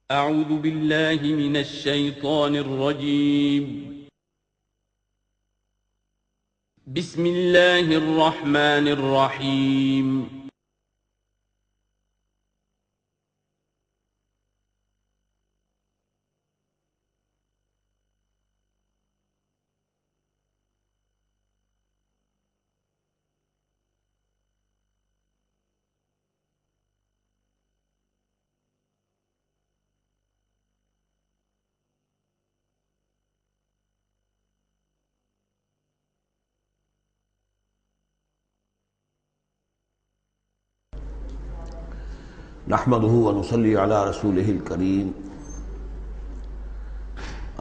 اعوذ باللہ من الشیطان الرجیم بسم اللہ الرحمن الرحیم نحمده ونصلي على رسوله الكريم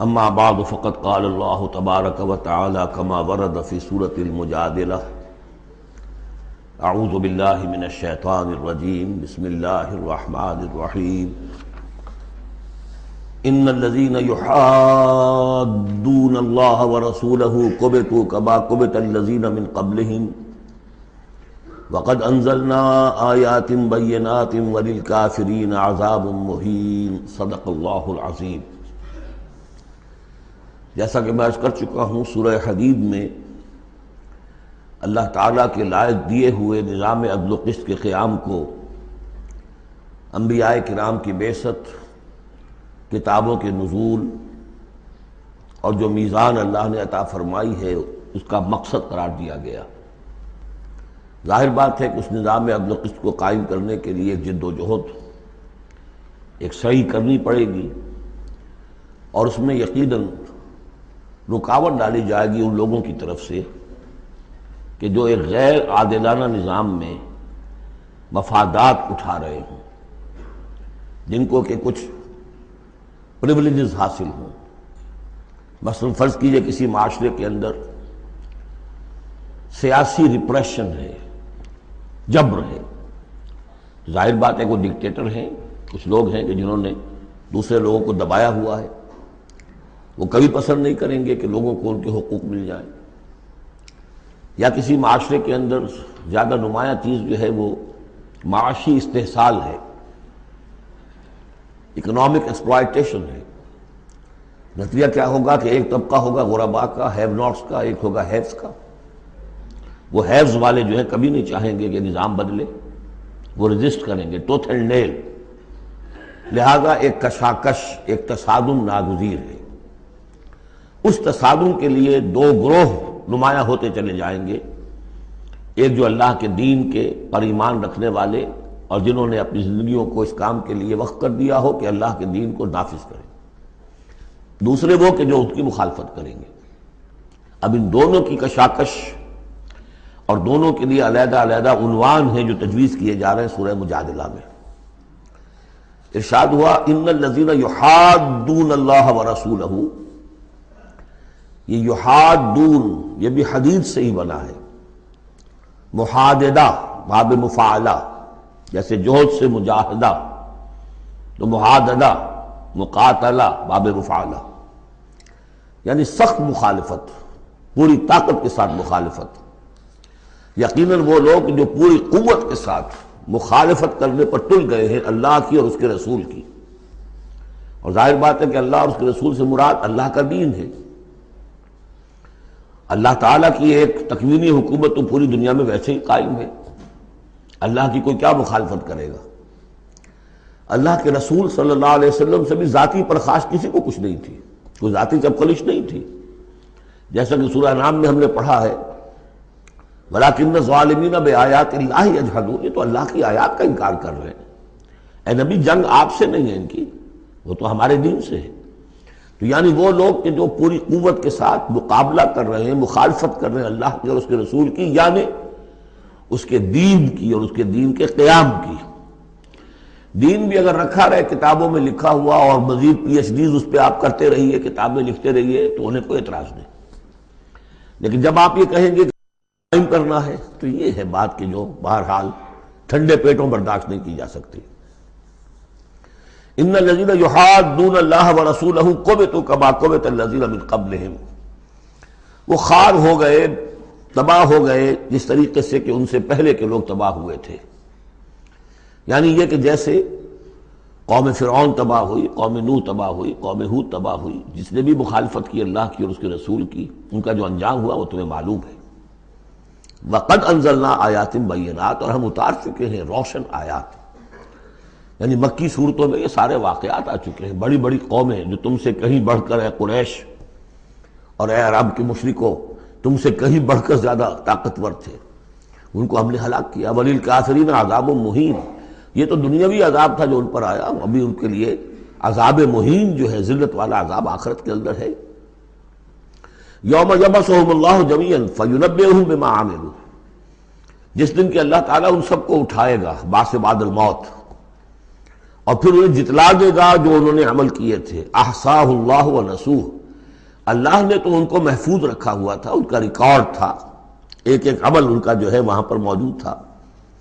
اما بعد فقد قال الله تبارك وتعالى كما ورد في سورة المجادلة اعوذ بالله من الشيطان الرجيم بسم الله الرحمن الرحيم ان الذين يحادون الله ورسوله كبتوا كما كبت الذين من قبلهم وقد انزلنا آیات بینات وللکافرین عذاب مہین صدق اللہ العظیم۔ جیسا کہ میں عرض کر چکا ہوں، سورہ حدید میں اللہ تعالیٰ کے لائق دیے ہوئے نظام عدل و قسط کے قیام کو، انبیاء کرام کی بعثت، کتابوں کے نزول اور جو میزان اللہ نے عطا فرمائی ہے اس کا مقصد قرار دیا گیا۔ ظاہر بات ہے کہ اس نظام عدل و قسط کو قائم کرنے کے لیے ایک جد و جہد، ایک سعی کرنی پڑے گی، اور اس میں یقیناً رکاوٹ ڈالی جائے گی ان لوگوں کی طرف سے کہ جو ایک غیر عادلانہ نظام میں مفادات اٹھا رہے ہوں، جن کو کہ کچھ پریولیجز حاصل ہوں۔ مثلا فرض کیجئے کسی معاشرے کے اندر سیاسی ریپریشن ہے، جبر ہے، ظاہر بات ہے کہ وہ ڈکٹیٹر ہیں، کچھ لوگ ہیں کہ جنہوں نے دوسرے لوگوں کو دبایا ہوا ہے، وہ کبھی پسند نہیں کریں گے کہ لوگوں کو ان کے حقوق مل جائیں۔ یا کسی معاشرے کے اندر زیادہ نمایاں چیز جو ہے وہ معاشی استحصال ہے، اکنامک ایکسپلائٹیشن ہے۔ نتیجہ کیا ہوگا کہ ایک طبقہ ہوگا غرباء کا، ہیو ناٹس کا، ایک ہوگا ہیوز کا۔ وہ ہیوز والے جو ہے کبھی نہیں چاہیں گے کہ نظام بدلے، وہ ریزسٹ کریں گے ٹوتھ اینڈ نیل۔ لہذا ایک کشاکش، ایک تصادم ناگزیر ہے۔ اس تصادم کے لیے دو گروہ نمایاں ہوتے چلے جائیں گے، ایک جو اللہ کے دین کے پر ایمان رکھنے والے اور جنہوں نے اپنی زندگیوں کو اس کام کے لیے وقف کر دیا ہو کہ اللہ کے دین کو نافذ کریں، دوسرے وہ کہ جو اس کی مخالفت کریں گے۔ اب ان دونوں کی کشاکش اور دونوں کے لیے علیحدہ علیحدہ عنوان ہیں جو تجویز کیے جا رہے ہیں سورہ مجادلہ میں۔ ارشاد ہوا ان الذین یحادون اللہ ورسولہ، یہ یحادون یہ بھی حدید سے ہی بنا ہے، محاددہ باب مفاعلہ، جیسے جوہد سے مجاہدہ تو محاددہ مقاتلہ باب مفاعلہ، یعنی سخت مخالفت، پوری طاقت کے ساتھ مخالفت۔ یقیناً وہ لوگ جو پوری قوت کے ساتھ مخالفت کرنے پر تل گئے ہیں اللہ کی اور اس کے رسول کی، اور ظاہر بات ہے کہ اللہ اور اس کے رسول سے مراد اللہ کا دین ہے۔ اللہ تعالیٰ کی ایک تکوینی حکومت تو پوری دنیا میں ویسے ہی قائم ہے، اللہ کی کوئی کیا مخالفت کرے گا؟ اللہ کے رسول صلی اللہ علیہ وسلم سے بھی ذاتی پرخاش کسی کو کچھ نہیں تھی، کوئی ذاتی چپکلش نہیں تھی، جیسا کہ سورہ انعام میں ہم نے پڑھا ہے وَلَٰكِنَّ الظَّالِمِينَ بِآيَاتِ اللَّهِ يَجْحَدُونَ، یہ تو اللہ کی آیات کا انکار کر رہے ہیں۔ اے نبی جنگ آپ سے نہیں ہے ان کی، وہ تو ہمارے دین سے ہے۔ تو یعنی وہ لوگ کہ جو پوری قوت کے ساتھ مقابلہ کر رہے ہیں، مخالفت کر رہے ہیں اللہ کی اور اس کے رسول کی، یعنی اس کے دین کی اور اس کے دین کے قیام کی۔ دین بھی اگر رکھا رہے کتابوں میں لکھا ہوا اور مزید پی ایچ ڈیز اس پہ آپ کرتے رہیے، کتابیں لکھتے رہیے، تو انہیں کوئی اعتراض نہیں، لیکن جب آپ یہ کہیں گے قائم کرنا ہے تو یہ ہے بات کہ جو بہرحال ٹھنڈے پیٹوں برداشت نہیں کی جا سکتی۔ ان الذین یحادون اللہ ورسولہ کبتوا کما کبت الذین من قبلہم، وہ خوار ہو گئے، تباہ ہو گئے جس طریقے سے کہ ان سے پہلے کے لوگ تباہ ہوئے تھے۔ یعنی یہ کہ جیسے قوم فرعون تباہ ہوئی، قوم نوح تباہ ہوئی، قوم ہود تباہ ہوئی، جس نے بھی مخالفت کی اللہ کی اور اس کے رسول کی، ان کا جو انجام ہوا وہ تمہیں معلوم ہے۔ وَقَدْ أَنزَلْنَا آیَاتٍ بَيِّنَاتٍ، اور ہم اتار چکے ہیں روشن آیات، یعنی مکی صورتوں میں یہ سارے واقعات آ چکے ہیں۔ بڑی بڑی قومیں جو تم سے کہیں بڑھ کر، اے قریش اور اے عرب کے مشرکوں، تم سے کہیں بڑھ کر زیادہ طاقتور تھے، ان کو ہم نے ہلاک کیا۔ وَلِلْكَافِرِينَ عَذَابٌ مُّهِينٌ، یہ تو دنیاوی عذاب تھا جو ان پر آیا، ابھی ان کے لیے عذاب مہین جو ہے، ذلت والا عذاب آخرت کے اندر ہے۔ یوم یبعثہم اللہ جمیعا فینبئہم بما عملوا، جس دن کہ اللہ تعالیٰ ان سب کو اٹھائے گا بعث بعد الموت، اور پھر انہیں جتلا دے گا جو انہوں نے عمل کیے تھے۔ احصاہ اللہ ونسوہ، اللہ نے تو ان کو محفوظ رکھا ہوا تھا، ان کا ریکارڈ تھا، ایک ایک عمل ان کا جو ہے وہاں پر موجود تھا۔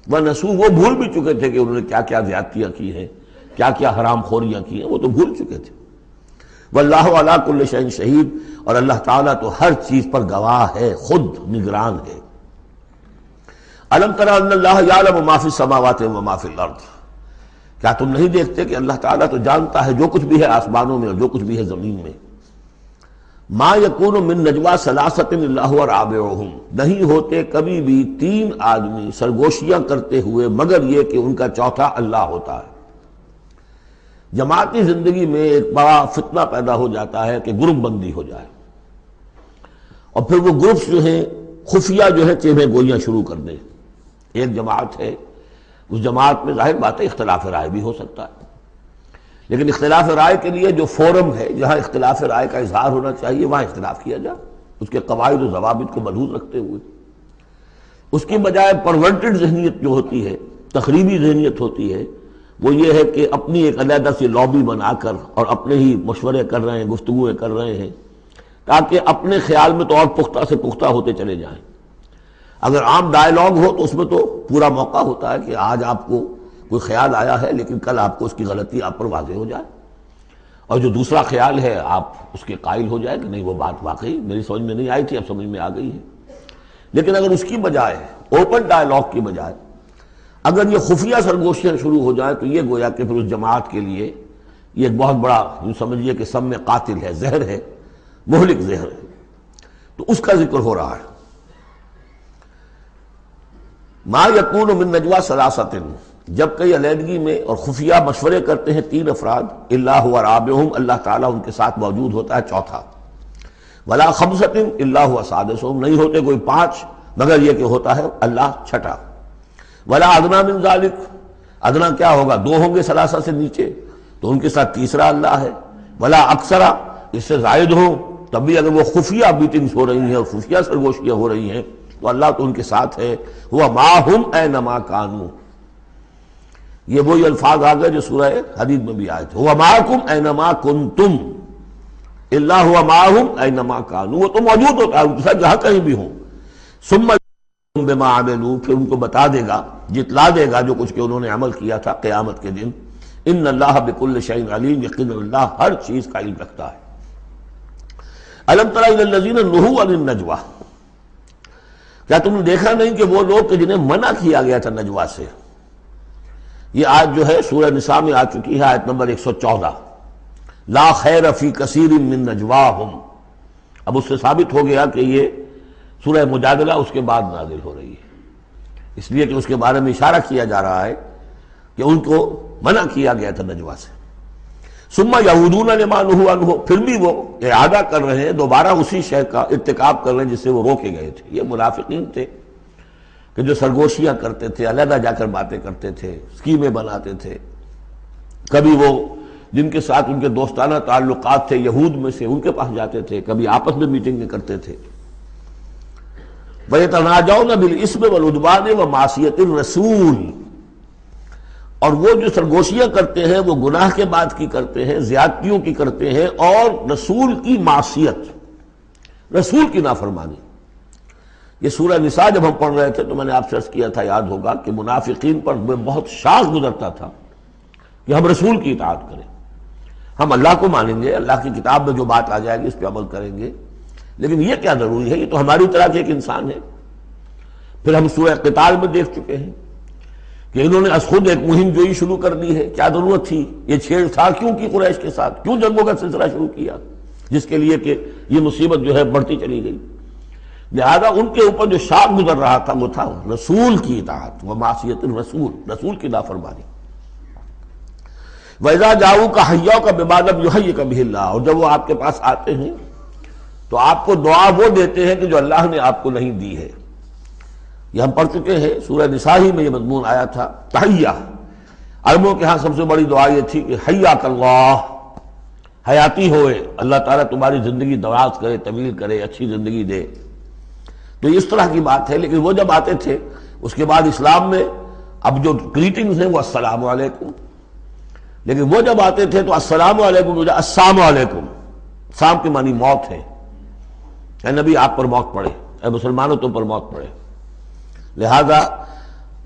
وَنَسُوا، وہ بھول بھی چکے تھے کہ انہوں نے کیا کیا زیادتیاں کی ہیں، کیا کیا حرام خوریاں کی ہیں، وہ تو بھول چکے تھے۔ وَاللَّهُ عَلَىٰ كُلِّ شَيْءٍ شَهِيدٌ، اور اللہ تعالیٰ تو ہر چیز پر گواہ ہے، خود نگران ہے۔ أَلَمْ تَرَ أَنَّ اللَّهَ يَعْلَمُ مَا فِي السَّمَاوَاتِ وَمَا فِي الْأَرْضِ، کیا تم نہیں دیکھتے کہ اللہ تعالیٰ تو جانتا ہے جو کچھ بھی ہے آسمانوں میں اور جو کچھ بھی ہے زمین میں۔ ما یکون من نجوا ثلاثۃ الا هو رابعہم، نہیں ہوتے کبھی بھی تین آدمی سرگوشیاں کرتے ہوئے مگر یہ کہ ان کا چوتھا اللہ ہوتا ہے۔ جماعتی زندگی میں ایک بڑا فتنہ پیدا ہو جاتا ہے کہ گروپ بندی ہو جائے، اور پھر وہ گروپس جو ہیں خفیہ جو ہے چیمیں گوئیاں شروع کر دیں۔ ایک جماعت ہے، اس جماعت میں ظاہر بات ہے اختلاف رائے بھی ہو سکتا ہے، لیکن اختلاف رائے کے لیے جو فورم ہے جہاں اختلاف رائے کا اظہار ہونا چاہیے وہاں اختلاف کیا جائے، اس کے قواعد و ضوابط کو ملحوظ رکھتے ہوئے۔ اس کی بجائے پرورٹڈ ذہنیت جو ہوتی ہے، تخریبی ذہنیت ہوتی ہے، وہ یہ ہے کہ اپنی ایک علیحدہ سی لابی بنا کر اور اپنے ہی مشورے کر رہے ہیں، گفتگویں کر رہے ہیں، تاکہ اپنے خیال میں تو اور پختہ سے پختہ ہوتے چلے جائیں۔ اگر عام ڈائیلاگ ہو تو اس میں تو پورا موقع ہوتا ہے کہ آج آپ کو کوئی خیال آیا ہے لیکن کل آپ کو اس کی غلطی آپ پر واضح ہو جائے، اور جو دوسرا خیال ہے آپ اس کے قائل ہو جائے کہ نہیں وہ بات واقعی میری سمجھ میں نہیں آئی تھی، اب سمجھ میں آ گئی ہے۔ لیکن اگر اس کی بجائے اوپن ڈائیلاگ کی بجائے اگر یہ خفیہ سرگوشیاں شروع ہو جائیں تو یہ گویا کہ پھر اس جماعت کے لیے یہ ایک بہت بڑا یوں سمجھیے کہ سم میں قاتل ہے، زہر ہے، مہلک زہر ہے، تو اس کا ذکر ہو رہا ہے۔ ما یکون من نجوا ثلاثۃ، جب کئی علیحدگی میں اور خفیہ مشورے کرتے ہیں تین افراد، الا هو رابعہم، اللہ تعالیٰ ان کے ساتھ موجود ہوتا ہے چوتھا۔ ولا خمسۃ الا هو سادسہم، نہیں ہوتے کوئی پانچ مگر یہ کہ ہوتا ہے اللہ چھٹا۔ ولا ادنی من ذلک، ادنا کیا ہوگا، دو ہوں گے ثلاثہ سے نیچے تو ان کے ساتھ تیسرا اللہ ہے۔ ولا اکثر، اس سے زائد ہوں تب بھی اگر وہ خفیہ میٹنگز ہو رہی ہیں اور خفیہ سرگوشیاں ہو رہی ہیں تو اللہ تو ان کے ساتھ ہے۔ ہوا معہم اینما کانوا، یہ وہی الفاظ آ گئے جو سورہ حدید میں بھی آئے تھے، ہوا معکم اینما کنتم، اللہ ہوا معہم اینما کانوا، وہ تو موجود ہوتا ہے ان کے ساتھ جہاں کہیں بھی ہوں۔ ثم بما عملوا، پھر ان کو بتا دے گا، جتلا دے گا جو کچھ کہ انہوں نے عمل کیا تھا قیامت کے دن۔ ان اللہ بکل شیء علیم، یقینا اللہ ہر چیز کا علم رکھتا ہے۔ الم تر الی الذین نہوا عن النجوی، کیا تم نے دیکھا نہیں کہ وہ لوگ کہ جنہیں منع کیا گیا تھا نجوا سے؟ یہ آیت جو ہے سورہ نساء میں آ چکی ہے، آیت نمبر 114، لا خیر فی کثیر من نجواہم۔ اب اس سے ثابت ہو گیا کہ یہ سورہ مجادلہ اس کے بعد نازل ہو رہی ہے، اس لیے کہ اس کے بارے میں اشارہ کیا جا رہا ہے کہ ان کو منع کیا گیا تھا نجوا سے۔ ثم یعودون لما نہوا عنہ، پھر بھی وہ اعادہ کر رہے ہیں، دوبارہ اسی شے کا ارتکاب کر رہے ہیں جس سے وہ روکے گئے تھے۔ یہ منافقین تھے کہ جو سرگوشیاں کرتے تھے، علیحدہ جا کر باتیں کرتے تھے، اسکیمیں بناتے تھے، کبھی وہ جن کے ساتھ ان کے دوستانہ تعلقات تھے یہود میں سے ان کے پاس جاتے تھے، کبھی آپس میں میٹنگیں کرتے تھے۔ وَيَتَنَاجَوْنَ بِالْإِثْمِ وَالْعُدْوَانِ وَمَعْصِيَتِ الرَّسُولِ، اور وہ جو سرگوشیاں کرتے ہیں وہ گناہ کے بعد کی کرتے ہیں، زیادتیوں کی کرتے ہیں، اور رسول کی معصیت، رسول کی نافرمانی۔ یہ سورہ نساء جب ہم پڑھ رہے تھے تو میں نے آپ سے عرض کیا تھا، یاد ہوگا کہ منافقین پر بہت شاخ گزرتا تھا کہ ہم رسول کی اطاعت کریں، ہم اللہ کو مانیں گے، اللہ کی کتاب میں جو بات آ جائے گی اس پہ عمل کریں گے، لیکن یہ کیا ضروری ہے، یہ تو ہماری طرح کے ایک انسان ہے۔ پھر ہم سورہ قتال میں دیکھ چکے ہیں کہ کہ انہوں نے از خود ایک مہم جوئی شروع کر دی ہے. کیا ضرورت تھی یہ چھیڑ چھاڑ کیوں کی قریش کے ساتھ؟ کیوں جنگوں کا سلسلہ شروع کیا جس کے لیے کہ یہ مصیبت جو ہے بڑھتی چلی گئی؟ لہذا ان کے اوپر جو شاخ گزر رہا تھا وہ تھا رسول کی اطاعت و معصیت الرسول، رسول کی نافرمانی. وَإِذَا جَاءُوكَ حَيَّوْكَ بِمَا لَمْ يُحَيِّكَ بِهِ اللَّهُ، اور جب وہ آپ کے پاس آتے ہیں تو آپ کو دعا وہ دیتے ہیں کہ جو اللہ نے آپ کو نہیں دی ہے. یہ ہم پڑھ چکے ہیں سورہ نساء ہی میں یہ مضمون آیا تھا. تحیہ، عربوں کے ہاں سب سے بڑی دعا یہ تھی کہ حیاک اللہ، حیاتی ہوئے، اللہ تعالیٰ تمہاری زندگی دراز کرے، طویل کرے، اچھی زندگی دے. تو اس طرح کی بات ہے. لیکن وہ جب آتے تھے اس کے بعد اسلام میں اب جو گریٹنگز ہیں وہ السلام علیکم، لیکن وہ جب آتے تھے تو السلام علیکم السلام علیکم، سام کے معنی موت ہے. اے نبی آپ پر موت پڑے، اے مسلمانوں تم پر موت پڑے. لہذا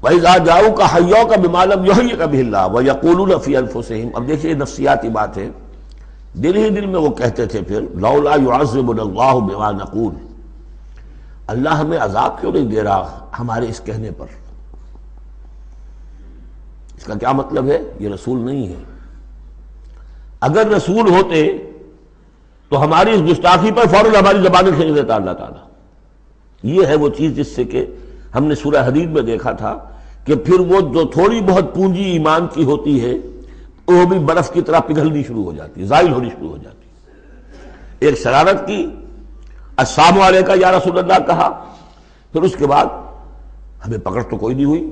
وَإِذَا جَاءُوكَ حَيَّوْكَ بِمَا لَمْ يُحَيِّكَ بِهِ اللَّهُ وَيَقُولُونَ فِي أَنفُسِهِمْ. اب دیکھیے نفسیاتی بات ہے. دل ہی دل میں وہ کہتے تھے پھر لولا يعذبنا الله بما نقول، اللہ ہمیں عذاب کیوں نہیں دے رہا ہمارے اس کہنے پر؟ اس کا کیا مطلب ہے؟ یہ رسول نہیں ہے. اگر رسول ہوتے تو ہماری اس گستاخی پر فوراً ہماری زبانیں کھینچ دیتا اللہ تعالیٰ. یہ ہے وہ چیز جس سے کہ ہم نے سورہ حدید میں دیکھا تھا کہ پھر وہ جو تھوڑی بہت پونجی ایمان کی ہوتی ہے وہ بھی برف کی طرح پگھلنی شروع ہو جاتی، زائل ہونی شروع ہو جاتی. ایک شرارت کی، السلام علیکم یا رسول اللہ کہا، پھر اس کے بعد ہمیں پکڑ تو کوئی نہیں ہوئی.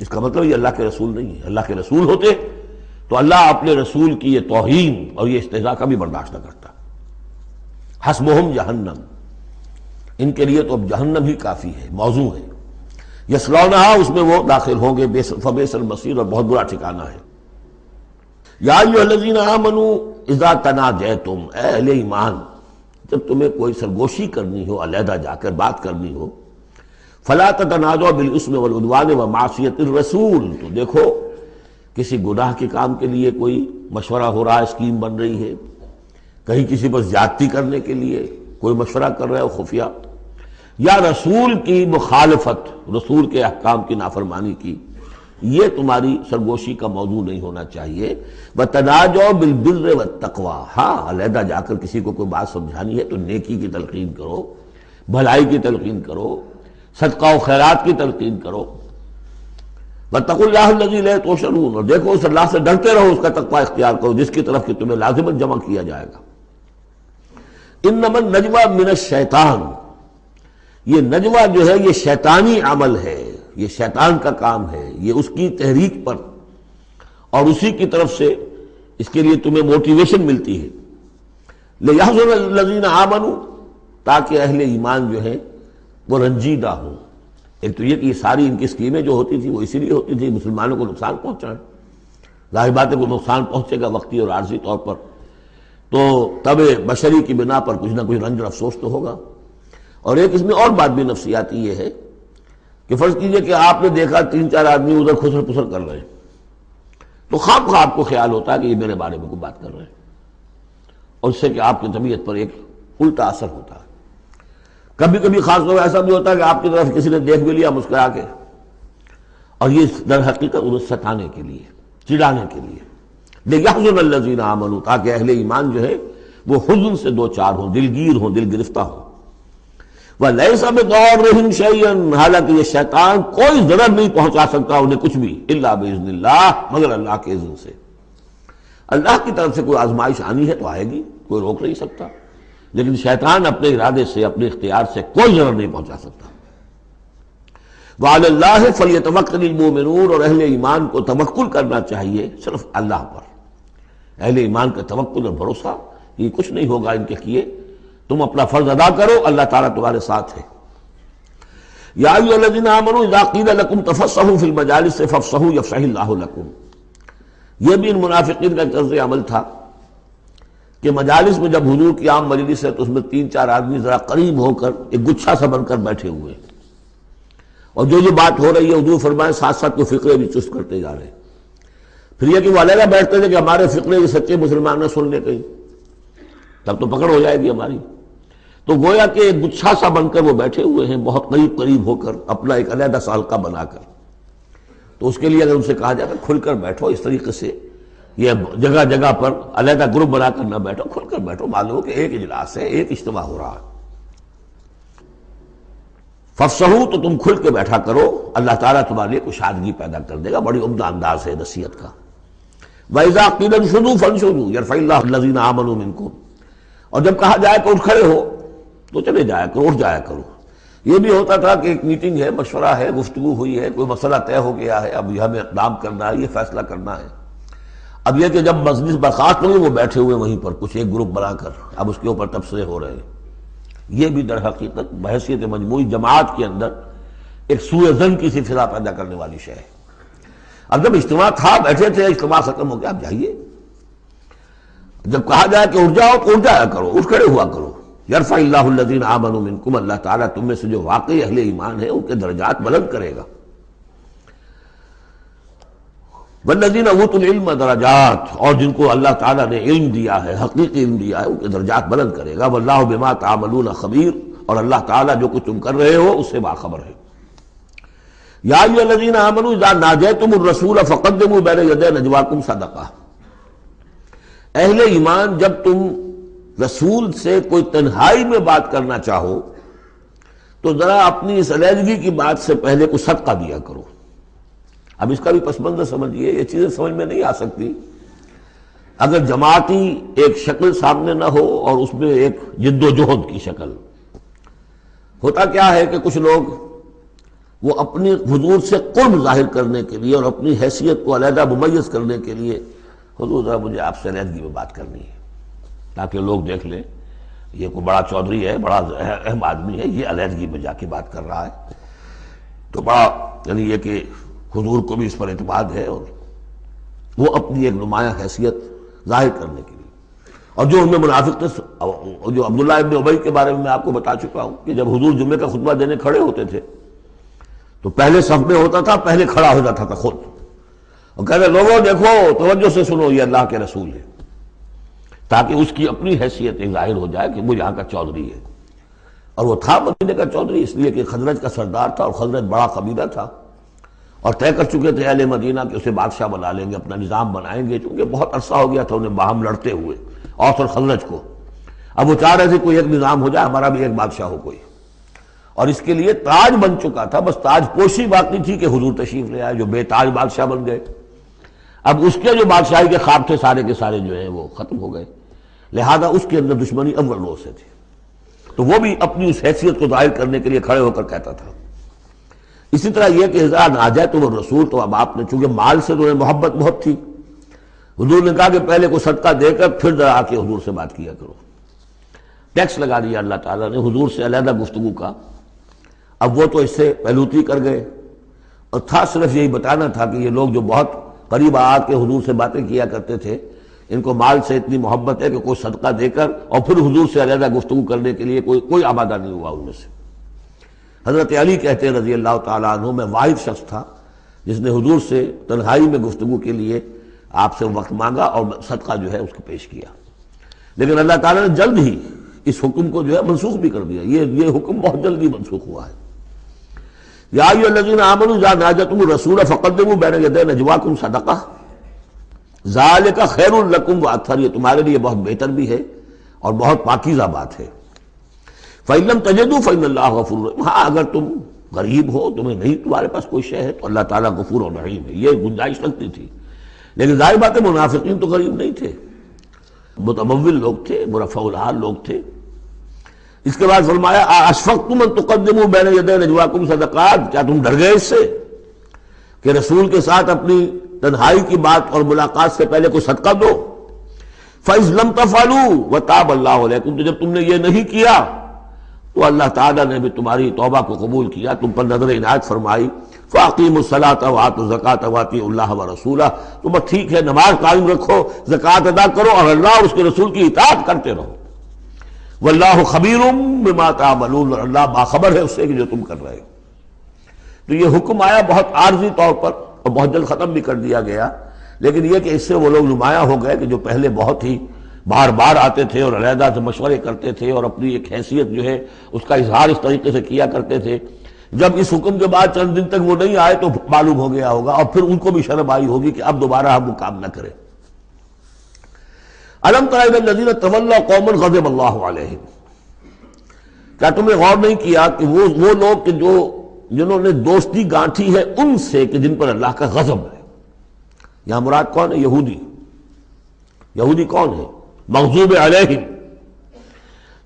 اس کا مطلب یہ اللہ کے رسول نہیں ہے. اللہ کے رسول ہوتے تو اللہ اپنے رسول کی یہ توہین اور یہ استہزاء کا بھی برداشت نہ کرتا. حسبہم جہنم، ان کے لیے تو اب جہنم ہی کافی ہے، موضوع ہے. یصلونہا، اس میں وہ داخل ہوں گے، فبئس المصیر، اور بہت برا ٹھکانہ ہے. یا ایھا الذین آمنوا اذا تناجیتم، اے اہل ایمان جب تمہیں کوئی سرگوشی کرنی ہو، علیحدہ جا کر بات کرنی ہو، فلا تتناجوا بالاسم والعدوان ومعصیۃ الرسول. تو دیکھو کسی گناہ کے کام کے لیے کوئی مشورہ ہو رہا ہے، اسکیم بن رہی ہے، کہیں کسی پر زیادتی کرنے کے لیے کوئی مشورہ کر رہا ہے خفیہ، یا رسول کی مخالفت، رسول کے احکام کی نافرمانی کی، یہ تمہاری سرگوشی کا موضوع نہیں ہونا چاہیے. وَتَنَاجَوْا بِالْبِرِّ وَالتَّقْوَىٰ، ہاں علیحدہ جا کر کسی کو کوئی بات سمجھانی ہے تو نیکی کی تلقین کرو، بھلائی کی تلقین کرو، صدقہ و خیرات کی تلقین کرو. وَاتَّقُوا اللَّهَ الَّذِي إِلَيْهِ تُحْشَرُونَ، اور دیکھو اس اللہ سے ڈرتے رہو، اس کا تقویٰ اختیار کرو جس کی طرف کہ تمہیں لازماً جمع کیا جائے گا. اِنَّمَا النَّجْوَىٰ مِنَ الشَّيْطَانِ، یہ نجوہ جو ہے یہ شیطانی عمل ہے، یہ شیطان کا کام ہے، یہ اس کی تحریک پر اور اسی کی طرف سے اس کے لیے تمہیں موٹیویشن ملتی ہے. لِيَحْزُنَ الَّذِينَ آمَنُوا، تاکہ اہل ایمان جو ہیں وہ رنجیدہ ہوں. ایک تو یہ کہ یہ ساری ان کی اسکیمیں جو ہوتی تھی وہ اسی لیے ہوتی تھی مسلمانوں کو نقصان پہنچائیں. ظاہر بات ہے کو نقصان پہنچے گا وقتی اور عارضی طور پر، تو طبع بشری کی بنا پر کچھ نہ کچھ رنج اور افسوس تو ہوگا. اور ایک اس میں اور بات بھی نفسیاتی یہ ہے کہ فرض کیجئے کہ آپ نے دیکھا 3-4 آدمی ادھر خسر پسر کر رہے ہیں، تو خواہ خواہ آپ کو خیال ہوتا ہے کہ یہ میرے بارے میں کوئی بات کر رہے ہیں، اور اس سے کہ آپ کی طبیعت پر ایک الٹا اثر ہوتا ہے. کبھی کبھی خاص طور ایسا بھی ہوتا ہے کہ آپ کی طرف کسی نے دیکھ بھی لیا مسکرا کے، اور یہ در حقیقت انہیں ستانے کے لیے، چڑھانے کے لیے. لِيَحْزُنَ الَّذِينَ آمَنُوا، تاکہ اہل ایمان جو ہے وہ حزن سے دو چار ہوں، دلگیر ہوں، دل گرفتہ ہوں. وَلَيْسَ بِضَارِّهِمْ شَيْئًا، حالانکہ یہ شیطان کوئی ضرر نہیں پہنچا سکتا انہیں کچھ بھی، الا بِإِذْنِ اللَّهِ، مگر اللہ کے اذن سے. اللہ کی طرف سے کوئی آزمائش آنی ہے تو آئے گی، کوئی روک نہیں سکتا، لیکن شیطان اپنے ارادے سے، اپنے اختیار سے کوئی ضرر نہیں پہنچا سکتا. وَعَلَى اللَّهِ فَلْيَتَوَكَّلِ الْمُؤْمِنُونَ، اور اہل ایمان کو توکل کرنا چاہیے صرف اللہ پر. اہل ایمان کا توکل اور بھروسہ یہ کچھ نہیں ہوگا ان کے کیے، تم اپنا فرض ادا کرو، اللہ تعالیٰ تمہارے ساتھ ہے. یا ایھا الذین آمنوا اذا قیل لکم تفصحوا فی المجالس فافصحوا یفصح اللہ لکم. یہ بھی ان منافقین کا طرز عمل تھا کہ مجالس میں جب حضور کی عام مجلس ہے تو اس میں 3-4 آدمی ذرا قریب ہو کر ایک گچھا سا بن کر بیٹھے ہوئے ہیں، اور جو بات ہو رہی ہے حضور فرمائے ساتھ ساتھ وہ فقرے بھی چست کرتے جا رہے ہیں. پھر یہ کہ وہ علیحدہ بیٹھتے تھے کہ ہمارے فقرے یہ سچے مسلمان نہ سن لے کہیں، تب تو پکڑ ہو جائے گی ہماری. تو گویا کہ ایک گچھا سا بن کر وہ بیٹھے ہوئے ہیں، بہت قریب قریب ہو کر، اپنا ایک علیحدہ سالقہ بنا کر. تو تو اس کے لیے اگر ان سے کہا جائے کہ کھل کر بیٹھو اس طریقے سے، یہ جگہ جگہ پر علیحدہ گروپ بنا کر نہ بیٹھو، کھل کر بیٹھو، معلوم ہو کہ ایک اجلاس ہے، ایک اجتماع ہو رہا ہے۔ فَافْصَحُوا، تو تم کھل کے بیٹھا کرو، اللہ تعالیٰ تمہارے لیے کشادگی پیدا کر دے گا۔ بڑی عمدہ انداز ہے نصیحت کا۔ وَإِذَا قِيلَ انشُزُوا فَانشُزُوا يَرْفَعِ اللَّهُ الَّذِينَ آمَنُوا مِنكُمْ، اور جب کہا جائے کہ اٹھ کھڑے ہو تو چلے جایا کرو، اٹھ جایا کرو۔ یہ بھی ہوتا تھا کہ ایک میٹنگ ہے، مشورہ ہے، گفتگو ہوئی ہے، کوئی مسئلہ طے ہو گیا ہے، اب ہمیں اقدام کرنا ہے، یہ فیصلہ کرنا ہے۔ اب یہ کہ جب مجلس برخاست ہوئی، وہ بیٹھے ہوئے وہیں پر کچھ ایک گروپ بنا کر اب اس کے اوپر تبصرے ہو رہے ہیں، یہ بھی در حقیقت بحیثیت مجموعی جماعت کے اندر ایک سوء ظن کی سی فضا پیدا کرنے والی شے ہے۔ اب جب اجتماع تھا، بیٹھے تھے، اجتماع ختم ہو گیا، اب جائیے۔ جب کہا جائے کہ اٹھ جاؤ تو اٹھ جایا کرو، اٹھ کھڑے ہوا کرو۔ یرفع اللہ الذین آمنوا منکم، اللہ تعالیٰ تم میں سے جو واقعی اہل ایمان ہے ان کے درجات بلند کرے گا۔ والذین اوتوا العلم درجات، اور جن کو اللہ تعالیٰ نے علم دیا ہے، حقیقی علم دیا ہے، ان کے درجات بلند کرے گا۔ واللہ بما تعملون خبیر، اور اللہ تعالیٰ جو کچھ تم کر رہے ہو اس سے باخبر ہے۔ یا ایھا الذین آمنوا اذا ناجیتم الرسول فقدموا بین یدی نجواکم صدقہ، اہل ایمان جب تم رسول سے کوئی تنہائی میں بات کرنا چاہو تو ذرا اپنی اس علیحدگی کی بات سے پہلے کچھ صدقہ دیا کرو۔ اب اس کا بھی پس منظر سمجھیے، یہ چیزیں سمجھ میں نہیں آ سکتی اگر جماعتی ایک شکل سامنے نہ ہو اور اس میں ایک جد و جہد کی شکل۔ ہوتا کیا ہے کہ کچھ لوگ وہ اپنی حضور سے قرب ظاہر کرنے کے لیے اور اپنی حیثیت کو علیحدہ ممیز کرنے کے لیے، حضور ذرا مجھے آپ سے علیحدگی میں بات کرنی ہے تاکہ لوگ دیکھ لیں یہ کوئی بڑا چودھری ہے، بڑا اہم آدمی ہے، یہ علیحدگی میں جا کے بات کر رہا ہے، تو بڑا یعنی یہ کہ حضور کو بھی اس پر اعتماد ہے، اور وہ اپنی ایک نمایاں حیثیت ظاہر کرنے کے لیے۔ اور جو ان میں منافق تھے، جو عبداللہ ابن ابی کے بارے میں میں آپ کو بتا چکا ہوں کہ جب حضور جمعے کا خطبہ دینے کھڑے ہوتے تھے تو پہلے صف میں ہوتا تھا، پہلے کھڑا ہو جاتا تھا خود، اور کہتے لوگوں دیکھو توجہ سے سنو، یہ اللہ کے رسول ہے، تاکہ اس کی اپنی حیثیت ایک ظاہر ہو جائے کہ وہ یہاں کا چودھری ہے۔ اور وہ تھا مدینے کا چودھری، اس لیے کہ خزرج کا سردار تھا، اور خزرج بڑا قبیلہ تھا، اور طے کر چکے تھے اہل مدینہ کہ اسے بادشاہ بنا لیں گے، اپنا نظام بنائیں گے، چونکہ بہت عرصہ ہو گیا تھا انہیں باہم لڑتے ہوئے اوس اور خزرج کو۔ اب وہ چاہ رہے تھے کوئی ایک نظام ہو جائے، ہمارا بھی ایک بادشاہ ہو کوئی، اور اس کے لیے تاج بن چکا تھا، بس تاج پوشی باقی تھی کہ حضور تشریف لے آئے جو بے تاج بادشاہ بن گئے۔ اب اس کے جو بادشاہی کے خواب تھے سارے کے سارے جو ہیں وہ ختم ہو گئے، لہذا اس کے اندر دشمنی اول روز سے تھی، تو وہ بھی اپنی اس حیثیت کو ظاہر کرنے کے لیے کھڑے ہو کر کہتا تھا۔ اسی طرح یہ کہ اذا ناجیتم الرسول، تو اب آپ نے چونکہ مال سے انہیں محبت بہت تھی، حضور نے کہا کہ پہلے کو صدقہ دے کر پھر ذرا آ کے حضور سے بات کیا کرو۔ ٹیکس لگا دیا اللہ تعالیٰ نے حضور سے علیحدہ گفتگو کا۔ اب وہ تو اس سے پہلوتی کر گئے، اور تھا صرف یہی بتانا تھا کہ یہ لوگ جو بہت قریب آ کے حضور سے باتیں کیا کرتے تھے، ان کو مال سے اتنی محبت ہے کہ کوئی صدقہ دے کر اور پھر حضور سے علیحدہ گفتگو کرنے کے لیے کوئی آمادہ نہیں ہوا ان میں سے۔ حضرت علی کہتے ہیں رضی اللہ تعالیٰ عنہ، میں واحد شخص تھا جس نے حضور سے تنہائی میں گفتگو کے لیے آپ سے وقت مانگا اور صدقہ جو ہے اس کو پیش کیا، لیکن اللہ تعالیٰ نے جلد ہی اس حکم کو جو ہے منسوخ بھی کر دیا۔ یہ حکم بہت جلدی منسوخ ہوا ہے۔ یا ایھا الذین آمنوا اذا ناجیتم الرسول فقدموا بین یدی نجواکم صدقہ ذالک خیر لکم واطہر، یہ تمہارے لیے بہت بہتر بھی ہے اور بہت پاکیزہ بات ہے۔ فإن لم تجدوا فإن اللہ غفور رحیم، ہاں اگر تم غریب ہو، تمہیں نہیں تمہارے پاس کوئی شے ہے تو اللہ تعالیٰ غفور و رحیم ہے، یہ گنجائش لگتی تھی۔ لیکن ظاہر بات ہے منافقین تو غریب نہیں تھے، متمول لوگ تھے، مرفع الحال لوگ تھے۔ اس کے بعد فرمایا اشفقتم ان تقدموا بین یدی نجواکم صدقات، کیا تم ڈر گئے اس سے کہ رسول کے ساتھ اپنی تنہائی کی بات اور ملاقات سے پہلے کوئی صدقہ دو؟ فَإِذْ لَمْ تَفْعَلُوا وَتَابَ اللَّهُ عَلَيْكُمْ، تو جب تم نے یہ نہیں کیا تو اللہ تعالیٰ نے بھی تمہاری توبہ کو قبول کیا، تم پر نظر عنایت فرمائی۔ فَأَقِیمُوا الصَّلَاةَ وَآتُوا الزَّکَاةَ وَأَطِیعُوا اللَّهَ وَرَسُولَهُ، تو بس ٹھیک ہے نماز قائم رکھو، زکوٰۃ ادا کرو، اور اللہ اور اس کے رسول کی اطاعت کرتے رہو۔ واللہ خبیر بما تعملون، اور اللہ باخبر ہے اس سے کہ جو تم کر رہے ہو۔ تو یہ حکم آیا بہت عارضی طور پر اور بہت جلد ختم بھی کر دیا گیا، لیکن یہ کہ اس سے وہ لوگ نمایاں ہو گئے کہ جو پہلے بہت ہی بار بار آتے تھے اور علیحدہ سے مشورے کرتے تھے اور اپنی ایک حیثیت جو ہے اس کا اظہار اس طریقے سے کیا کرتے تھے، جب اس حکم کے بعد چند دن تک وہ نہیں آئے تو معلوم ہو گیا ہوگا، اور پھر ان کو بھی شرم آئی ہوگی کہ اب دوبارہ ہم وہ کام نہ کریں۔ الم تر الی الذین تولوا قوما غضب اللہ علیہم، کیا تم نے غور نہیں کیا کہ وہ لوگ کہ جنہوں نے دوستی گانٹھی ہے ان سے کہ جن پر اللہ کا غضب ہے۔ یہاں مراد کون ہے؟ یہودی کون ہے؟ مغضوب علیہم،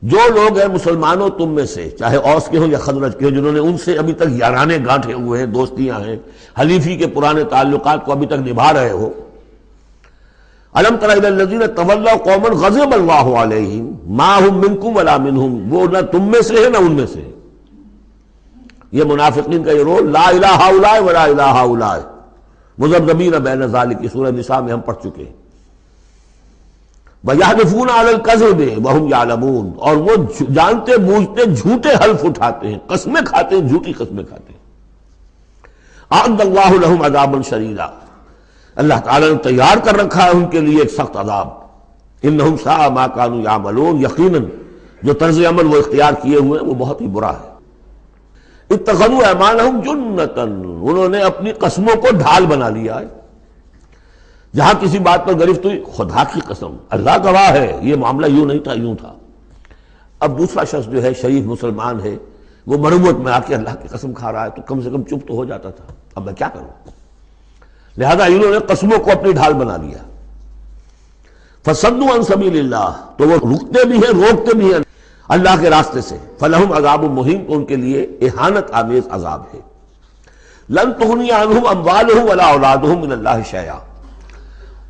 جو لوگ ہیں مسلمانوں تم میں سے، چاہے اوس کے ہوں یا خزرج کے ہوں، جنہوں نے ان سے ابھی تک یارانے گانٹھے ہوئے ہیں، دوستیاں ہیں، حلیفی کے پرانے تعلقات کو ابھی تک نبھا رہے ہو۔ الم تر الی الذین تولوا قوما غضب اللہ علیہم ما هم منکم ولا منهم، وہ نہ تم میں سے ہے نہ ان میں سے ہے۔ یہ منافقین کا یہ رول، لا الہ ہؤلاء ولا الہ ہؤلاء مذبذبین بین ذلک، سورہ نساء میں ہم پڑھ چکے ہیں۔ وَيَحْلِفُونَ عَلَى الْكَذِبِ وَهُمْ يَعْلَمُونَ، اور وہ جانتے بوجھتے جھوٹے حلف اٹھاتے ہیں، قسمیں کھاتے ہیں، جھوٹی قسمیں کھاتے ہیں۔ أَعَدَّ اللَّهُ لَهُمْ عَذَابًا شَدِيدًا، اللہ تعالیٰ نے تیار کر رکھا ہے ان کے لیے ایک سخت عذاب۔ إِنَّهُمْ سَاءَ مَا كَانُوا يَعْمَلُونَ، یقیناً جو طرز عمل وہ اختیار کیے ہوئے ہیں وہ بہت ہی برا ہے۔ اتخذوا أيمانهم جنة، انہوں نے اپنی قسموں کو ڈھال بنا لیا ہے۔ جہاں کسی بات پر گرفت ہوئی، خدا کی قسم، اللہ گواہ ہے یہ معاملہ یوں نہیں تھا، یوں تھا۔ اب دوسرا شخص جو ہے شریف مسلمان ہے، وہ مروت میں آ کے اللہ کی قسم کھا رہا ہے تو کم سے کم چپ تو ہو جاتا تھا، اب میں کیا کروں؟ لہذا انہوں نے قسموں کو اپنی ڈھال بنا لیا۔ فصدوا عن سبیل اللہ، تو وہ رکتے بھی ہیں روکتے بھی ہیں اللہ کے راستے سے۔ فلہم عذاب مہین، تو ان کے لیے اہانت آمیز عذاب ہے۔ لن تغنی عنہم اموالہم ولا اولادہم من اللہ شیئا،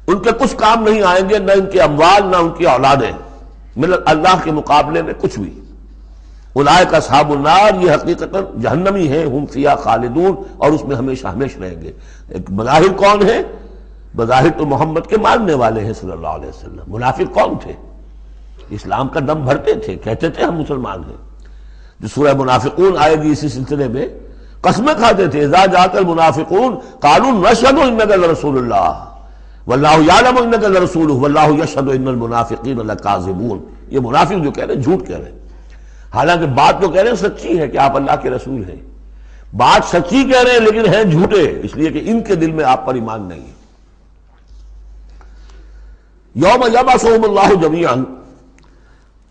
ان کے کچھ کام نہیں آئیں گے، نہ ان کے اموال نہ ان کی اولادیں، اللہ کے مقابلے میں کچھ بھی۔ اولئک اصحاب النار، یہ حقیقتاً جہنمی ہیں، ہم فیہا خالدون، اور اس میں ہمیشہ ہمیشہ رہیں گے۔ ایک بظاہر کون ہے؟ بظاہر تو محمد کے ماننے والے ہیں صلی اللہ علیہ وسلم۔ منافق کون تھے؟ اسلام کا دم بھرتے تھے، کہتے تھے ہم مسلمان ہیں۔ جو سورہ منافقون آئے گی اسی سلسلے میں، قسمیں کھاتے تھے، اذا جاءک المنافقون قالوا نشهد انک لرسول اللہ واللہ یعلم انک لرسولہ واللہ یشہد ان المنافقین لکاذبون۔ یہ منافق جو کہہ رہے ہیں جھوٹ کہہ رہے ہیں، حالانکہ بات تو کہہ رہے ہیں سچی ہے کہ آپ اللہ کے رسول ہیں، بات سچی کہہ رہے ہیں لیکن ہیں جھوٹے، اس لیے کہ ان کے دل میں آپ پر ایمان نہیں ہے۔ یوم یبعثہم اللہ جمیعا،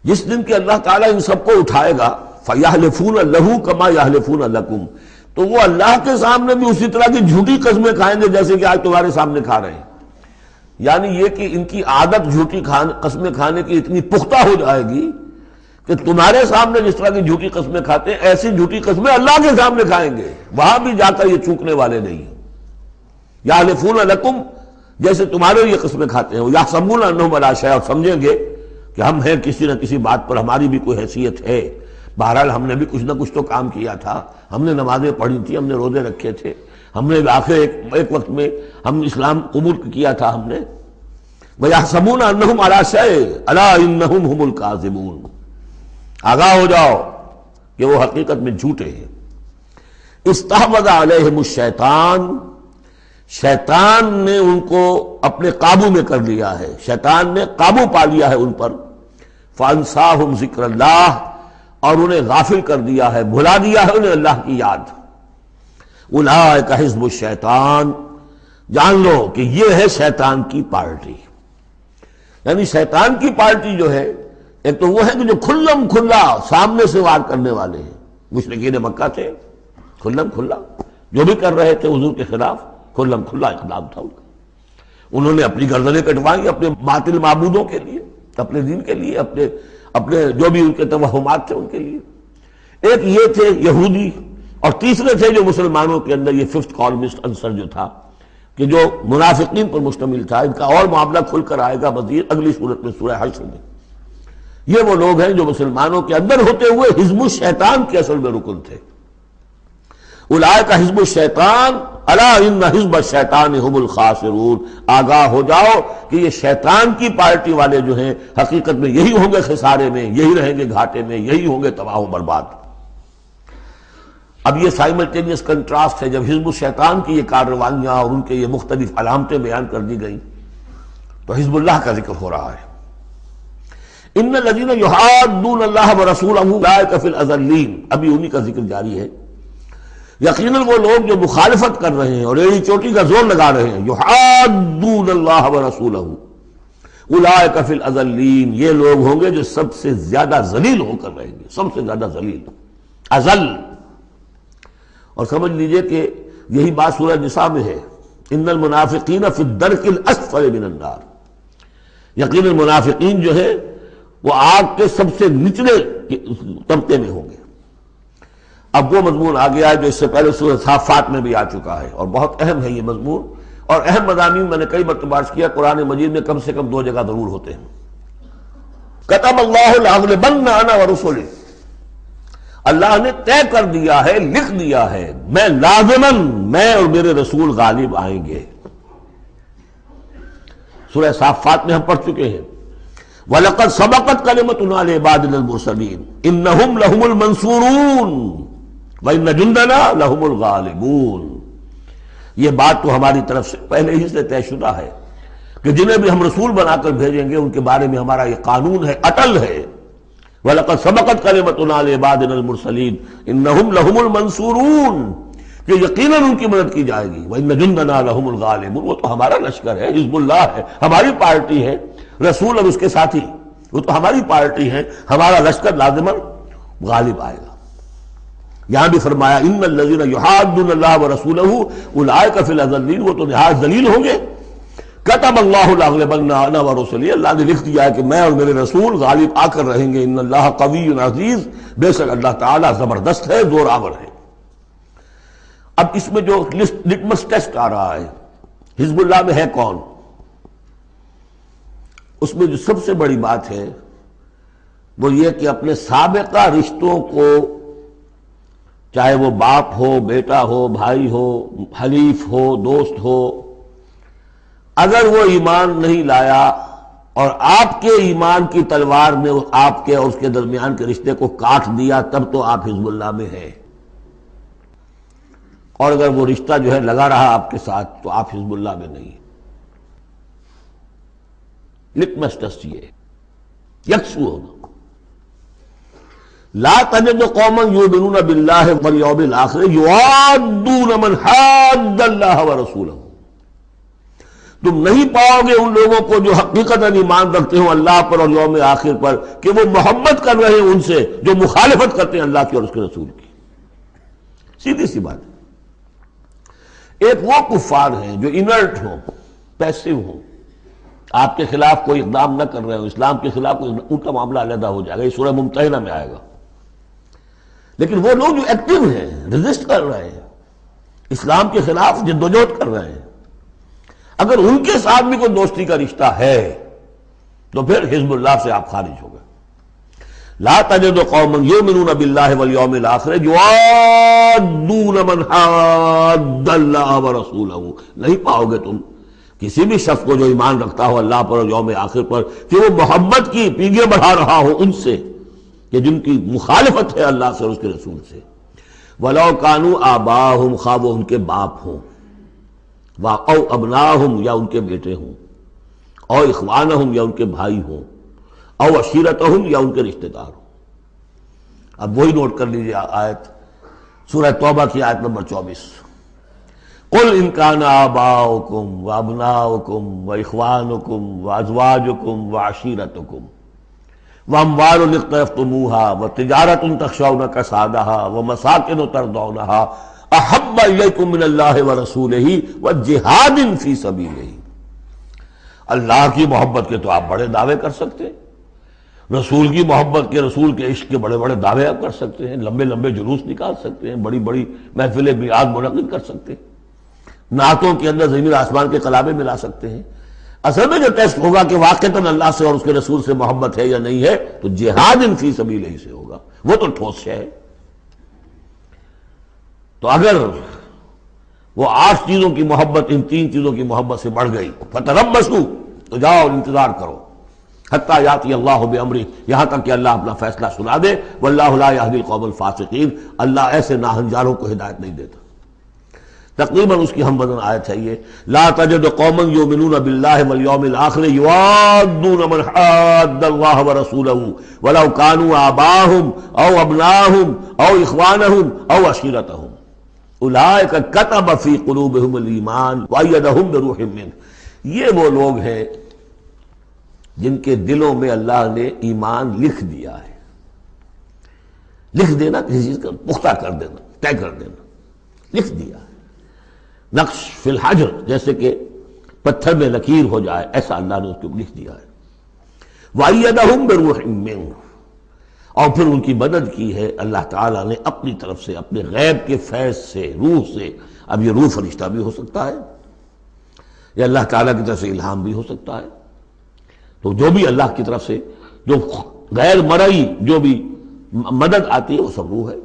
جس دن کہ اللہ تعالیٰ ان سب کو اٹھائے گا، فَيَحْلِفُونَ لَهُ كَمَا يَحْلِفُونَ لَكُمْ، تو وہ اللہ کے سامنے بھی اسی طرح کی جھوٹی قسمیں کھائیں گے جیسے کہ آج تمہارے سامنے کھا رہے ہیں۔ یعنی یہ کہ ان کی عادت جھوٹی قسمیں کھانے کی اتنی پختہ ہو جائے گی کہ تمہارے سامنے جس طرح کی جھوٹی قسمیں کھاتے ہیں، ایسی جھوٹی قسمیں اللہ کے سامنے کھائیں گے، وہاں بھی جا کر یہ چوکنے والے نہیں ہیں۔ یحلفون لکم، جیسے تمہارے یہ قسمیں کھاتے ہیں، یحسبون انہم علی شیء، اور سمجھیں گے کہ ہم ہیں کسی نہ کسی بات پر، ہماری بھی کوئی حیثیت ہے، بہرحال ہم نے بھی کچھ نہ کچھ تو کام کیا تھا، ہم نے نمازیں پڑھی تھی، ہم نے روزے رکھے تھے، ہم نے آخر ایک وقت میں ہم اسلام قبول کیا تھا ہم نے۔ وَيَحْسَبُونَ أَنَّهُمْ عَلَىٰ شَيْءٍ أَلَا إِنَّهُمْ هُمُ الْكَاذِبُونَ، آگاہ ہو جاؤ کہ وہ حقیقت میں جھوٹے ہیں۔ استحوذ علیہم الشیطان، شیطان نے ان کو اپنے قابو میں کر لیا ہے، شیطان نے قابو پا لیا ہے ان پر۔ فانساہم ذکر اللہ، اور انہیں غافل کر دیا ہے، بھلا دیا ہے انہیں اللہ کی یاد۔ اولئک حزب الشیطان، جان لو کہ یہ ہے شیطان کی پارٹی۔ یعنی شیطان کی پارٹی جو ہے، ایک تو وہ ہے کہ جو کھلم کھلا سامنے سے وار کرنے والے ہیں، مشرکین مکہ تھے، کھلم کھلا جو بھی کر رہے تھے حضور کے خلاف، کھلم کھلا اقدام تھا ان کا۔ انہوں نے اپنی گردنیں کٹوائیں اپنے باطل معبودوں کے لیے، اپنے دین کے لیے، اپنے جو بھی ان کے توہمات تھے ان کے لیے۔ ایک یہ تھے یہودی، اور تیسرے تھے جو مسلمانوں کے اندر یہ ففتھ کالمسٹ عنصر جو تھا، کہ جو منافقین پر مشتمل تھا۔ ان کا اور معاملہ کھل کر آئے گا مزید اگلی صورت میں، سورہ حشر میں۔ یہ وہ لوگ ہیں جو مسلمانوں کے اندر ہوتے ہوئے حزب الشیطان کے اصل میں رکن تھے۔ اولئک حزب الشیطان الا ان حزب الشیطان هم الخاسرون، آگاہ ہو جاؤ کہ یہ شیطان کی پارٹی والے جو ہیں حقیقت میں یہی ہوں گے خسارے میں، یہی رہیں گے گھاٹے میں، یہی ہوں گے تباہ و برباد۔ اب یہ سائملٹینیس کنٹراسٹ ہے، جب حزب الشیطان کی یہ کارروائیاں اور ان کے یہ مختلف علامتیں بیان کر دی گئیں تو حزب اللہ کا ذکر ہو رہا ہے۔ ان الذین یحادون اللہ ورسولہ اولئک فی الاذلین، ابھی انہی کا ذکر جاری ہے۔ یقیناً وہ لوگ جو مخالفت کر رہے ہیں اور ایڑی چوٹی کا زور لگا رہے ہیں، یحادون اللہ ورسولہ اولئک فی الاذلین، یہ لوگ ہوں گے جو سب سے زیادہ ذلیل ہو کر رہیں گے، سب سے زیادہ ذلیل، اذل۔ اور سمجھ لیجئے کہ یہی بات سورہ نساء میں ہے، ان المنافقین فی الدرک الاسفل من النار، یقیناً منافقین جو ہے وہ آگ کے سب سے نچلے طبقے میں ہوں گے۔ اب وہ مضمون آ گیا ہے جو اس سے پہلے سورہ صافات میں بھی آ چکا ہے، اور بہت اہم ہے یہ مضمون، اور اہم مضامین میں نے کئی مرتبہ عرض کیا قرآن مجید میں کم سے کم 2 جگہ ضرور ہوتے ہیں۔ کتب اللہ لأغلبن انا ورسلی، اللہ نے طے کر دیا ہے، لکھ دیا ہے، میں لازماً، میں اور میرے رسول غالب آئیں گے۔ سورہ صافات میں ہم پڑھ چکے ہیں، وَلَقَدْ سَبَقَتْ كَلِمَتُنَا لِعِبَادِنَا الْمُرْسَلِينَ إِنَّهُمْ لَهُمُ الْمَنْصُورُونَ وَإِنَّ جُنْدَنَا لَهُمُ الْغَالِبُونَ۔ یہ بات تو ہماری طرف سے پہلے ہی سے طے شدہ ہے کہ جنہیں بھی ہم رسول بنا کر بھیجیں گے ان کے بارے میں ہمارا یہ قانون ہے، اٹل ہے۔ وَلَقَدْ سَبَقَتْ كَلِمَتُنَا لِعِبَادِنَا الْمُرْسَلِينَ إِنَّهُمْ لَهُمُ الْمَنْصُورُونَ، کہ یقیناً ان کی مدد کی جائے گی۔ وَإِنَّ جُنْدَنَا لَهُمُ الْغَالِبُونَ، وہ تو ہمارا لشکر ہے، حزب اللہ ہے، ہماری پارٹی ہے، رسول اور اس کے ساتھی وہ تو ہماری پارٹی ہے، ہمارا لشکر لازماً غالب آئے گا۔ یہاں بھی فرمایا ان الذین یحادون اللہ ورسولہ اولئک فی الاذلین، وہ تو نہایت ذلیل ہوں گے۔ کتب اللہ لأغلبن انا ورسلی، اللہ نے لکھ دیا ہے کہ میں اور میرے رسول غالب آ کر رہیں گے۔ ان اللہ قوی عزیز، بے شک اللہ تعالیٰ زبردست ہے، زور آور ہے۔ اب اس میں جو لٹمس ٹیسٹ آ رہا ہے حزب اللہ میں ہے کون، اس میں جو سب سے بڑی بات ہے وہ یہ کہ اپنے سابقہ رشتوں کو، چاہے وہ باپ ہو، بیٹا ہو، بھائی ہو، حلیف ہو، دوست ہو، اگر وہ ایمان نہیں لایا اور آپ کے ایمان کی تلوار نے آپ کے اور اس کے درمیان کے رشتے کو کاٹ دیا، تب تو آپ حزب اللہ میں ہیں، اور اگر وہ رشتہ جو ہے لگا رہا آپ کے ساتھ تو آپ حزب اللہ میں نہیں۔ لٹمس ٹیسٹ یہ یکسو ہونا۔ لا تجد قوما یؤمنون باللہ والیوم الآخر یوادون من حاد اللہ ورسولہ، تم نہیں پاؤ گے ان لوگوں کو جو حقیقتاً ایمان رکھتے ہوں اللہ پر اور یوم آخر پر کہ وہ محبت کر رہے ہیں ان سے جو مخالفت کرتے ہیں اللہ کی اور اس کے رسول کی۔ سیدھی سی بات ہے۔ ایک وہ کفار ہیں جو انرٹ ہوں، پیسو ہوں، آپ کے خلاف کوئی اقدام نہ کر رہے ہوں، اسلام کے خلاف ان کا معاملہ علیحدہ ہو جائے گا، یہ سورہ ممتحنہ میں آئے گا۔ لیکن وہ لوگ جو ایکٹیو ہیں، ریزسٹ کر رہے ہیں، اسلام کے خلاف جدوجہد کر رہے ہیں، اگر ان کے ساتھ بھی کوئی دوستی کا رشتہ ہے تو پھر حزب اللہ سے آپ خارج ہو گئے۔ لا تجد قوما یؤمنون باللہ والیوم الآخر یوادون من حاد اللہ ورسولہ، نہیں پاؤ گے تم کسی بھی شخص کو جو ایمان رکھتا ہو اللہ پر اور یوم آخر پر کہ وہ محبت کی پیگیں بڑھا رہا ہو ان سے کہ جن کی مخالفت ہے اللہ سے اور اس کے رسول سے۔ وَلَوْ كَانُوا آبَاءَهُمْ، خواہ وہ ان کے باپ ہوں، او ابناہم یا ان کے بیٹے ہوں، او اخوانہم یا ان کے بھائی ہوں، او عشیرتہم یا ان کے رشتہ دار ہوں۔ اب وہی نوٹ کر لیجیے آیت سورہ توبہ کی آیت نمبر 24، قل ان کان آباؤکم وابناؤکم واخوانکم وازواجکم وعشیرتکم واموال اقترفتموها وتجارۃ تخشون کسادها ومساکن ترضونها احب الیکم من اللہ ورسولہ وجہاد فی سبیلہ۔ اللہ کی محبت کے تو آپ بڑے دعوے کر سکتے ہیں، رسول کی محبت کے، رسول کے عشق کے بڑے بڑے دعوے آپ کر سکتے ہیں، لمبے لمبے جلوس نکال سکتے ہیں، بڑی بڑی محفل میعاد منعقد کر سکتے ہیں، نعتوں کے اندر زمین آسمان کے کلامیں ملا سکتے ہیں۔ اصل میں جو ٹیسٹ ہوگا کہ واقعتاً اللہ سے اور اس کے رسول سے محبت ہے یا نہیں ہے تو جہاد فی سبیلہ سے ہوگا، وہ تو ٹھوس ہے۔ تو اگر وہ 8 چیزوں کی محبت ان 3 چیزوں کی محبت سے بڑھ گئی فتربصوا، تو جاؤ انتظار کرو حتی یاتی اللہ بامرہ، یہاں تک کہ اللہ اپنا فیصلہ سنا دے۔ واللہ لا یہدی القوم الفاسقین، اللہ ایسے ناہنجاروں کو ہدایت نہیں دیتا۔ تقریباً اس کی ہم وزن آیت ہے یہ، لا تجد قوما یؤمنون باللہ والیوم الآخر یوادون من حاد اللہ ورسولہ ولو کانوا آباءہم او ابناءہم او اخوانہم او عشیرتہم۔ اولئک کتب فی قلوبہم الایمان وایدہم بروح منہ، یہ وہ لوگ ہیں جن کے دلوں میں اللہ نے ایمان لکھ دیا ہے۔ لکھ دینا کسی چیز کا پختہ کر دینا، طے کر دینا، لکھ دیا ہے، نقش فی الحجر، جیسے کہ پتھر میں لکیر ہو جائے، ایسا اللہ نے اس کو لکھ دیا ہے۔ وَأَيَّدَهُمْ بِرُوحٍ مِّنْهُ، اور پھر ان کی مدد کی ہے اللہ تعالیٰ نے اپنی طرف سے، اپنے غیب کے فیض سے، روح سے۔ اب یہ روح فرشتہ بھی ہو سکتا ہے، یا اللہ تعالیٰ کی طرف سے الہام بھی ہو سکتا ہے، تو جو بھی اللہ کی طرف سے جو غیر مرئی جو بھی مدد آتی ہے وہ سب روح ہے۔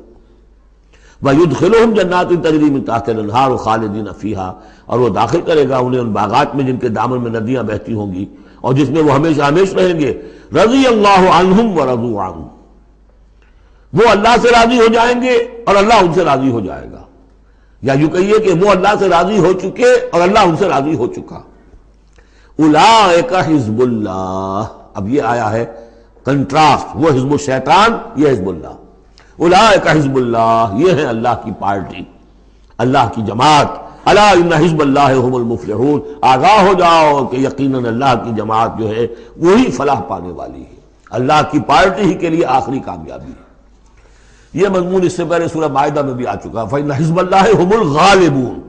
وَيُدْخِلُهُمْ جَنَّاتٍ تَجْرِي مِن تَحْتِهَا الْأَنْهَارُ خَالِدِينَ فِيهَا، اور وہ داخل کرے گا انہیں ان باغات میں جن کے دامن میں ندیاں بہتی ہوں گی اور جس میں وہ ہمیشہ ہمیش رہیں گے۔ رضی اللہ عنہم ورضوا عنہ، وہ اللہ سے راضی ہو جائیں گے اور اللہ ان سے راضی ہو جائے گا، یا یوں کہیے کہ وہ اللہ سے راضی ہو چکے اور اللہ ان سے راضی ہو چکا۔ اولئک حزب اللہ، اب یہ آیا ہے کنٹراسٹ، وہ حزب الشیطان، یہ حزب اللہ۔ اولئک حزب اللہ، یہ ہے اللہ کی پارٹی، اللہ کی جماعت۔ الا ان حزب اللہ هم المفلحون، آگاہ ہو جاؤ کہ یقیناً اللہ کی جماعت جو ہے وہی فلاح پانے والی ہے، اللہ کی پارٹی ہی کے لیے آخری کامیابی ہے۔ یہ مضمون اس سے پہلے سورہ مائدہ میں بھی آ چکا، فإن حزب اللہ هم الغالبون،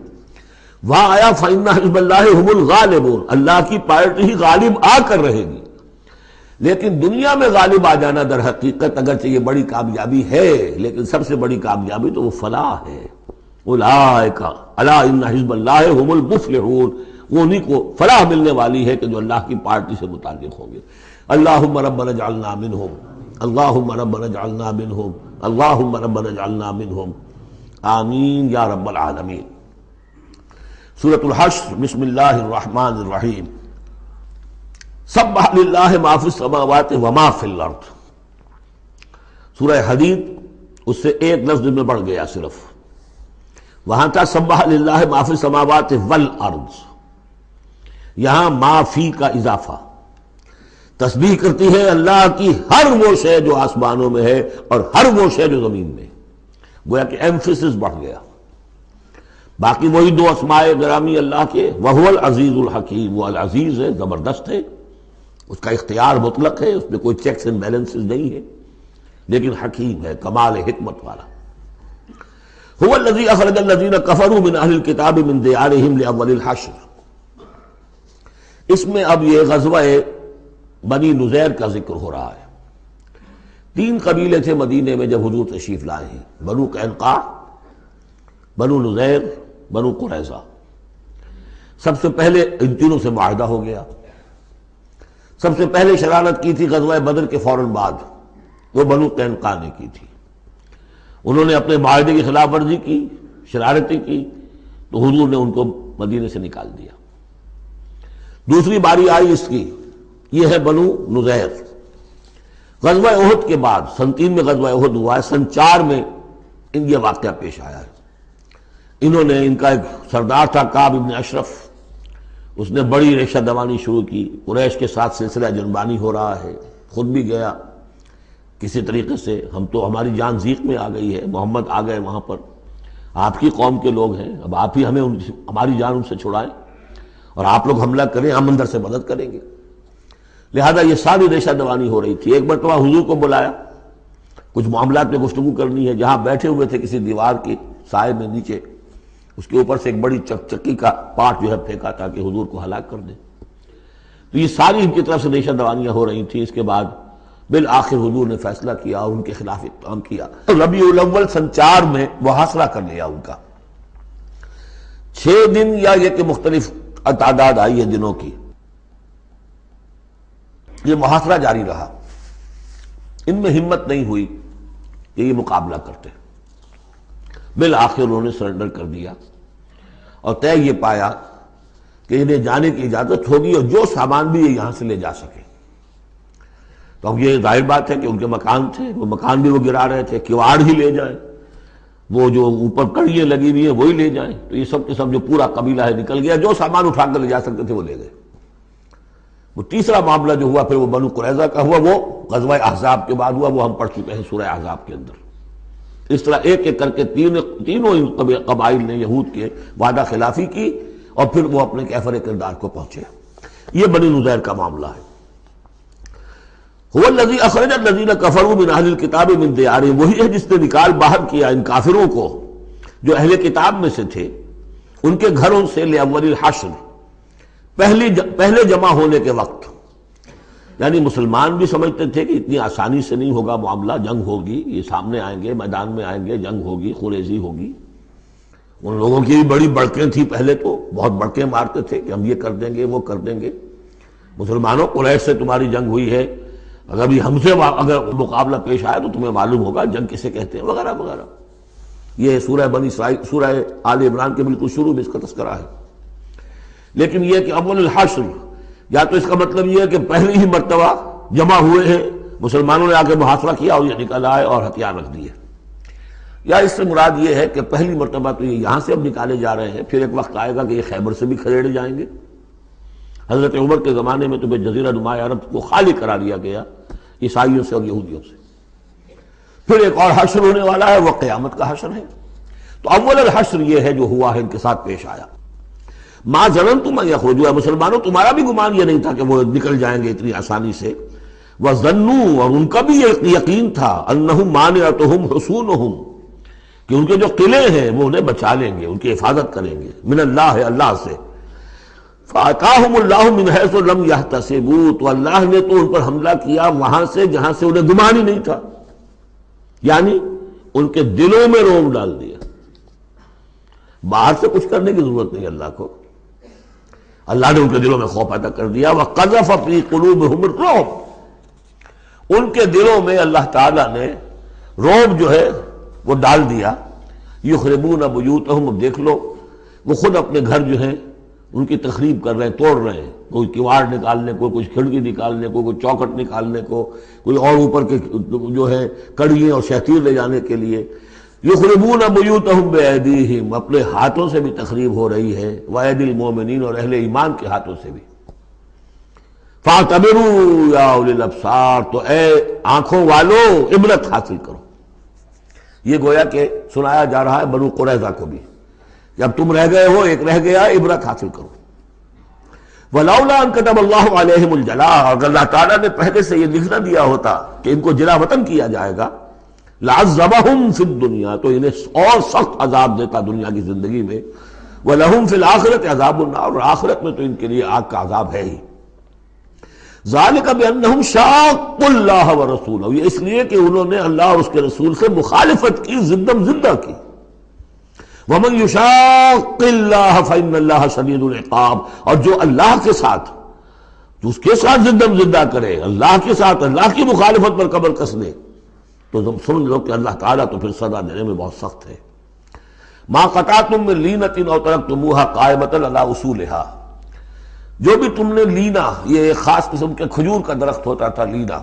وہاں آیا فإن حزب اللہ هم الغالبون، اللہ کی پارٹی ہی غالب آ کر رہے گی۔ لیکن دنیا میں غالب آ جانا در حقیقت اگرچہ یہ بڑی کامیابی ہے، لیکن سب سے بڑی کامیابی تو وہ فلاح ہے۔ اولئک الا ان حزب اللہ هم المفلحون، وہ انہی کو فلاح ملنے والی ہے کہ جو اللہ کی پارٹی سے متعلق ہوں گے۔ اللہم ربنا اجعلنا منہم، اللہم ربنا اجعلنا منہم، اللہم ربنا اجعلنا منہم، آمین یا رب العالمین۔ سورۃ الحشر، بسم اللہ الرحمن الرحیم۔ سبح للہ ما فی السماوات وما فی الارض، سورہ حدید اس سے ایک لفظ میں بڑھ گیا صرف، وہاں تھا سبح للہ ما فی السماوات والارض، یہاں ما فی کا اضافہ، تسبیح کرتی ہے اللہ کی ہر وہ شے جو آسمانوں میں ہے اور ہر وہ شے جو زمین میں، گویا کہ ایمفیسس بڑھ گیا۔ باقی وہی دو اسماء گرامی اللہ کے، وہو العزیز الحکیم، وہ العزیز ہے، زبردست ہے، اس کا اختیار مطلق ہے، اس میں کوئی چیکس اینڈ بیلنسز نہیں ہے، لیکن حکیم ہے، کمال حکمت والا۔ هو الذی اخرج الذین کفروا من اہل الکتاب من دیارہم لاول الحشر، اس میں اب یہ غزوہ بنی نذیر کا ذکر ہو رہا ہے۔ 3 قبیلے تھے مدینے میں جب حضور تشریف لائے ہیں، بنو قینقاع، بنو نذیر، بنو قریظہ۔ سب سے پہلے ان تینوں سے معاہدہ ہو گیا۔ سب سے پہلے شرارت کی تھی غزوہ بدر کے فوراً بعد، وہ بنو قینقاع نے کی تھی۔ انہوں نے اپنے معاہدے کی خلاف ورزی کی، شرارتیں کی، تو حضور نے ان کو مدینے سے نکال دیا۔ دوسری باری آئی اس کی، یہ ہے بنو نذیر۔ غزوہ احد کے بعد، سن 3 میں غزوہ احد ہوا ہے، سن 4 میں یہ واقعہ پیش آیا ہے۔ انہوں نے، ان کا ایک سردار تھا کعب ابن اشرف، اس نے بڑی ریشہ دوانی شروع کی، قریش کے ساتھ سلسلہ جنبانی ہو رہا ہے، خود بھی گیا کسی طریقے سے، ہم تو ہماری جان زیق میں آ گئی ہے، محمد آ گئے وہاں پر، آپ کی قوم کے لوگ ہیں، اب آپ ہی ہمیں ہماری جان ان سے چھڑائیں اور آپ لوگ حملہ کریں، ہم اندر سے مدد کریں گے۔ لہذا یہ ساری ریشہ دوانی ہو رہی تھی۔ ایک مرتبہ حضور کو بلایا، کچھ معاملات میں گفتگو کرنی ہے، جہاں بیٹھے ہوئے تھے کسی دیوار کی سائے میں نیچے، اس کے اوپر سے ایک بڑی چکی کا پارٹ جو ہے پھینکا تاکہ حضور کو ہلاک کر دے۔ تو یہ ساری ان کی طرف سے ریشہ دوانیاں ہو رہی تھیں۔ اس کے بعد بالآخر حضور نے فیصلہ کیا اور ان کے خلاف اقدام کیا۔ ربیع الاول سن 4 میں محاصرہ کر لیا ان کا، 6 دن یا یہ کہ مختلف تعداد آئی ہے دنوں کی، یہ محاصرہ جاری رہا۔ ان میں ہمت نہیں ہوئی کہ یہ مقابلہ کرتے، بالآخر انہوں نے سرنڈر کر دیا اور طے یہ پایا کہ انہیں جانے کی اجازت ہوگی اور جو سامان بھی یہ یہاں سے لے جا سکے۔ تو اب یہ ظاہر بات ہے کہ ان کے مکان تھے، وہ مکان بھی وہ گرا رہے تھے، کواڑ ہی لے جائیں، وہ جو اوپر کڑیاں لگی ہوئی ہیں وہی لے جائیں۔ تو یہ سب کے سب جو پورا قبیلہ ہے نکل گیا، جو سامان اٹھا کر لے جا سکتے تھے وہ لے گئے۔ وہ تیسرا معاملہ جو ہوا پھر وہ بنو قریظہ کا ہوا، وہ غزوہ احزاب کے بعد ہوا، وہ ہم پڑھ چکے ہیں سورہ احزاب کے اندر۔ اس طرح ایک ایک کر کے تینوں قبائل نے یہود کے وعدہ خلافی کی اور پھر وہ اپنے کیفر کردار کو پہنچے. یہ بنی نذیر کا معاملہ ہے. هو الذی اخرج الذین کفروا من اہل الکتاب من دیارہم، وہی ہے جس نے نکال باہر کیا ان کافروں کو جو اہل کتاب میں سے تھے ان کے گھروں سے لاول الحشر، پہلے جمع ہونے کے وقت. یعنی مسلمان بھی سمجھتے تھے کہ اتنی آسانی سے نہیں ہوگا معاملہ، جنگ ہوگی، یہ سامنے آئیں گے، میدان میں آئیں گے، جنگ ہوگی، خونریزی ہوگی. ان لوگوں کی بھی بڑی بڑکیں تھیں، پہلے تو بہت بڑکیں مارتے تھے کہ ہم یہ کر دیں گے، وہ کر دیں گے. مسلمانوں قریش سے تمہاری جنگ ہوئی ہے، اگر بھی ہم سے اگر مقابلہ پیش آیا تو تمہیں معلوم ہوگا جنگ کسے کہتے ہیں، وغیرہ وغیرہ. یہ سورہ بنی اسرائیل، سورہ آل عمران کے بالکل شروع میں اس کا تذکرہ ہے. لیکن یہ کہ اول الحشر، یا تو اس کا مطلب یہ ہے کہ پہلی ہی مرتبہ جمع ہوئے ہیں، مسلمانوں نے آ کے محاصرہ کیا اور یہ نکل آئے اور ہتھیار رکھ دیے، یا اس سے مراد یہ ہے کہ پہلی مرتبہ تو یہ یہاں سے اب نکالے جا رہے ہیں، پھر ایک وقت آئے گا کہ یہ خیبر سے بھی کھڑے جائیں گے. حضرت عمر کے زمانے میں تو جزیرہ نما عرب کو خالی کرا دیا گیا عیسائیوں سے اور یہودیوں سے. پھر ایک اور حشر ہونے والا ہے، وہ قیامت کا حشر ہے. تو اول الحشر یہ ہے جو ہوا ہے، ان کے ساتھ پیش آیا. ما ظننتم ان یخرجوا، مسلمانوں تمہارا بھی گمان یہ نہیں تھا کہ وہ نکل جائیں گے اتنی آسانی سے. وظنوا، اور ان کا بھی یہ یقین تھا، انہم مانعتہم حصونہم، کہ ان کے جو قلعے ہیں وہ انہیں بچا لیں گے، ان کی حفاظت کریں گے، من اللہ، اللہ سے. فَأَتَاهُمُ اللَّهُ مِنْ حَيْثُ لَمْ يَحْتَسِبُوا، تو اللہ نے تو ان پر حملہ کیا وہاں سے جہاں سے انہیں گمان ہی نہیں تھا، یعنی ان کے دلوں میں رعب ڈال دیا. باہر سے کچھ کرنے کی ضرورت نہیں اللہ کو، اللہ نے ان کے دلوں میں خوف پیدا کر دیا. وَقَذَفَ فِي قُلُوبِهِمُ الرُّعْبَ، ان کے دلوں میں اللہ تعالیٰ نے رعب جو ہے وہ ڈال دیا. یخربون بیوتہم، اب دیکھ لو وہ خود اپنے گھر جو ہیں ان کی تخریب کر رہے ہیں، توڑ رہے ہیں، کوئی کیواڑ نکالنے کو، کچھ کھڑکی نکالنے کو، کوئی چوکٹ نکالنے کو، کوئی اور اوپر کے جو ہے کڑیے اور شہتیر لے جانے کے لیے. یخربون بیوتہم بایدیہم، اپنے ہاتھوں سے بھی تخریب ہو رہی ہے، وایدی المومنین، اور اہل ایمان کے ہاتھوں سے بھی. فاعتبروا یا اولی الابصار، تو اے آنکھوں والو عبرت حاصل کرو. یہ گویا کہ سنایا جا رہا ہے بنو قریظہ کو بھی، جب تم رہ گئے ہو، ایک رہ گیا، عبرت حاصل کرو. وَلَوْلَا أَن كَتَبَ اللَّهُ عَلَيْهِمُ الْجَلَاءَ، اگر اللہ تعالیٰ نے پہلے سے یہ لکھ نہ دیا ہوتا کہ ان کو جلا وطن کیا جائے گا، لَعَذَّبَهُمْ فِي الدُّنْيَا، تو انہیں اور سخت عذاب دیتا دنیا کی زندگی میں. وَلَهُمْ فِي الْآخِرَةِ عَذَابُ النَّارِ، اور آخرت میں تو ان کے لیے آگ کا عذاب ہے ہی. ذَلِكَ بِأَنَّهُمْ شَاقُّوا اللَّهَ وَرَسُولَهُ، یہ اس لیے کہ انہوں نے اللہ اور اس کے رسول سے مخالفت کی، زدم زدہ کی. وَمَن يُشَاقِّ اللَّهَ فَإِنَّ اللَّهَ شَدِيدُ الْعِقَابِ، اور جو اللہ کے ساتھ، جو اس کے ساتھ زدم زدہ کرے، اللہ کے ساتھ اللہ کی مخالفت پر کمر کس لے، تو تم سن لو کہ اللہ تعالیٰ تو پھر سزا دینے میں بہت سخت ہے. مَا قَطَعْتُم مِّن لِینَةٍ أَوْ تَرَكْتُمُوهَا قَائِمَةً عَلَىٰ أُصُولِهَا، جو بھی تم نے لینا، یہ ایک خاص قسم کے کھجور کا درخت ہوتا تھا لینا،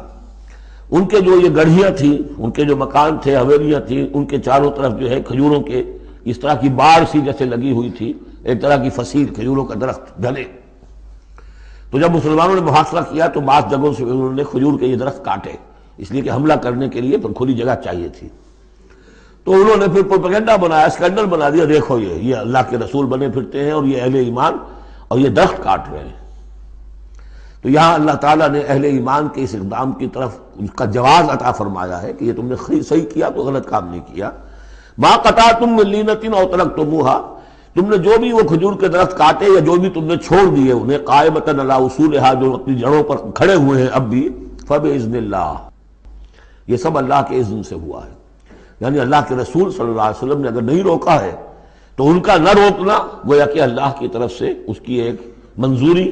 ان کے جو یہ گڑھیاں تھیں، ان کے جو مکان تھے، حویلیاں تھیں، ان کے چاروں طرف جو ہے کھجوروں کے اس طرح کی باڑ سی جیسے لگی ہوئی تھی، ایک طرح کی فصیل کھجوروں کا درخت گھنے. تو جب مسلمانوں نے محاصرہ کیا تو بعض جگہوں سے انہوں نے کھجور کے یہ درخت کاٹے، اس لیے کہ حملہ کرنے کے لیے پھر کھلی جگہ چاہیے تھی. تو انہوں نے پھر پروپیگنڈا بنایا، اسکینڈل بنا دیا، دیکھو یہ اللہ کے رسول بنے پھرتے ہیں اور یہ اہل ایمان، اور یہ درخت کاٹ رہے ہیں. تو یہاں اللہ تعالیٰ نے اہل ایمان کے اس اقدام کی طرف اس کا جواز عطا فرمایا ہے کہ یہ تم نے صحیح کیا تو غلط کام نہیں کیا. مَا قَطَعْتُم مِّن لِینَةٍ أَوْ تَرَكْتُمُوهَا، تم نے جو بھی وہ کھجور کے درخت کاٹے یا جو بھی تم نے چھوڑ دیے انہیں، قائمۃ علی اصولھا، جو اپنی جڑوں پر کھڑے ہوئے ہیں اب بھی، فبإذن اللہ، یہ سب اللہ کے اذن سے ہوا ہے. یعنی اللہ کے رسول صلی اللہ علیہ وسلم نے اگر نہیں روکا ہے تو ان کا نہ روکنا گویا کہ اللہ کی طرف سے اس کی ایک منظوری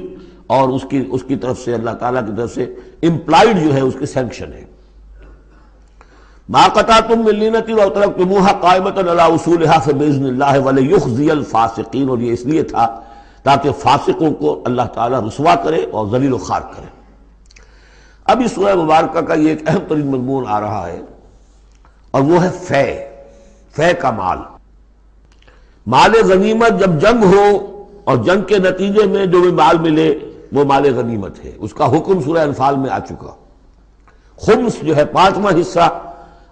اور اس کی طرف سے اللہ تعالیٰ کی طرف سے امپلائڈ جو ہے اس کی سینکشن ہے. مَا قَطَعْتُم مِّن لِینَةٍ أَوْ تَرَكْتُمُوهَا قَائِمَةً عَلَىٰ أُصُولِهَا فَبِإِذْنِ اللَّهِ وَلِيُخْزِيَ الْفَاسِقِينَ، اور یہ اس لیے تھا تاکہ فاسقوں کو اللہ تعالیٰ رسوا کرے اور ذلیل و خوار کرے. اب اس سورہ مبارکہ کا یہ ایک اہم ترین مضمون آ رہا ہے اور وہ ہے فے کا مال. مال غنیمت جب جنگ ہو اور جنگ کے نتیجے میں جو بھی مال ملے وہ مال غنیمت ہے، اس کا حکم سورہ انفال میں آ چکا. خمس جو ہے 5واں حصہ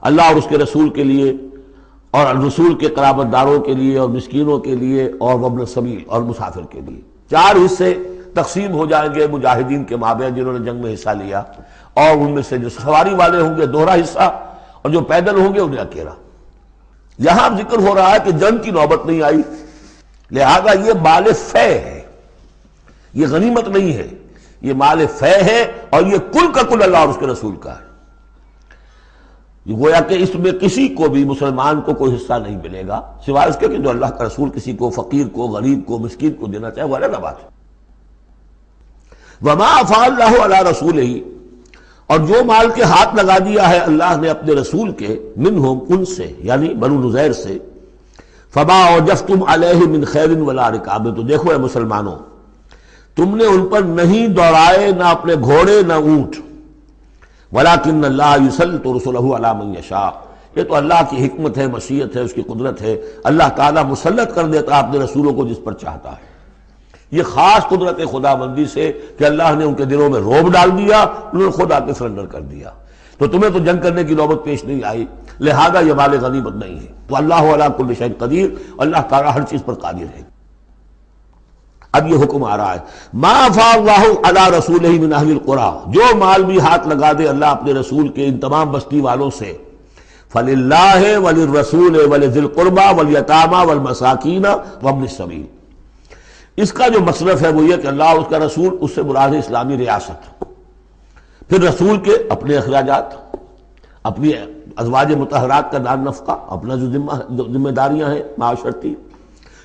اللہ اور اس کے رسول کے لیے اور رسول کے قرابت داروں کے لیے اور مسکینوں کے لیے اور وابن السبیل اور مسافر کے لیے 4 حصے تقسیم ہو جائیں گے مجاہدین کے مابین جنہوں نے جنگ میں حصہ لیا، اور ان میں سے جو سواری والے ہوں گے دوہرا حصہ، اور جو پیدل ہوں گے انہیں اکیلا۔ یہاں ذکر ہو رہا ہے کہ جنگ کی نوبت نہیں آئی، لہذا یہ مال فے ہے، یہ غنیمت نہیں ہے، یہ مال فے ہے، اور یہ کل کا کل اللہ اور اس کے رسول کا ہے۔ گویا کہ اس میں کسی کو بھی مسلمان کو کوئی حصہ نہیں ملے گا سوائے اس کے کہ جو اللہ کا رسول کسی کو فقیر کو غریب کو مسکین کو دینا چاہے، وہ الگ بات ہے۔ وما افاء اللہ علی رسولہ، اور جو مال کے ہاتھ لگا دیا ہے اللہ نے اپنے رسول کے، منہم ان سے یعنی بنو نذیر سے، فما اوجفتم علیہ من خیر ولا رکاب، تو دیکھو اے مسلمانوں تم نے ان پر نہیں دوڑائے نہ اپنے گھوڑے نہ اونٹ، ولیکن اللہ یسلط رسلہ علی من یشاء، یہ تو اللہ کی حکمت ہے، مشیت ہے، اس کی قدرت ہے، اللہ تعالیٰ مسلط کر دیتا ہے اپنے رسولوں کو جس پر چاہتا ہے۔ یہ خاص قدرت خدا بندی سے کہ اللہ نے ان کے دلوں میں رعب ڈال دیا، انہوں نے خود آ کے سرنڈر کر دیا، تو تمہیں تو جنگ کرنے کی نوبت پیش نہیں آئی، لہذا یہ مال غنیمت نہیں ہے۔ تو اللہ علی کل شیء قدیر، اللہ تعالیٰ ہر چیز پر قادر ہے۔ اب یہ حکم آ رہا ہے ما افاء اللہ علی رسولہ من اہل القری، جو مال بھی ہاتھ لگا دے اللہ اپنے رسول کے ان تمام بستی والوں سے، فللہ وللرسول ولذی القربى والیتامى والمساکین وابن السبیل، اس کا جو مصرف ہے وہ یہ کہ اللہ اور اس کا رسول، اس سے مراد ہے اسلامی ریاست، پھر رسول کے اپنے اخراجات، اپنی ازواج مطہرات کا دار نفقہ، اپنا جو ذمہ داریاں ہیں معاشرتی،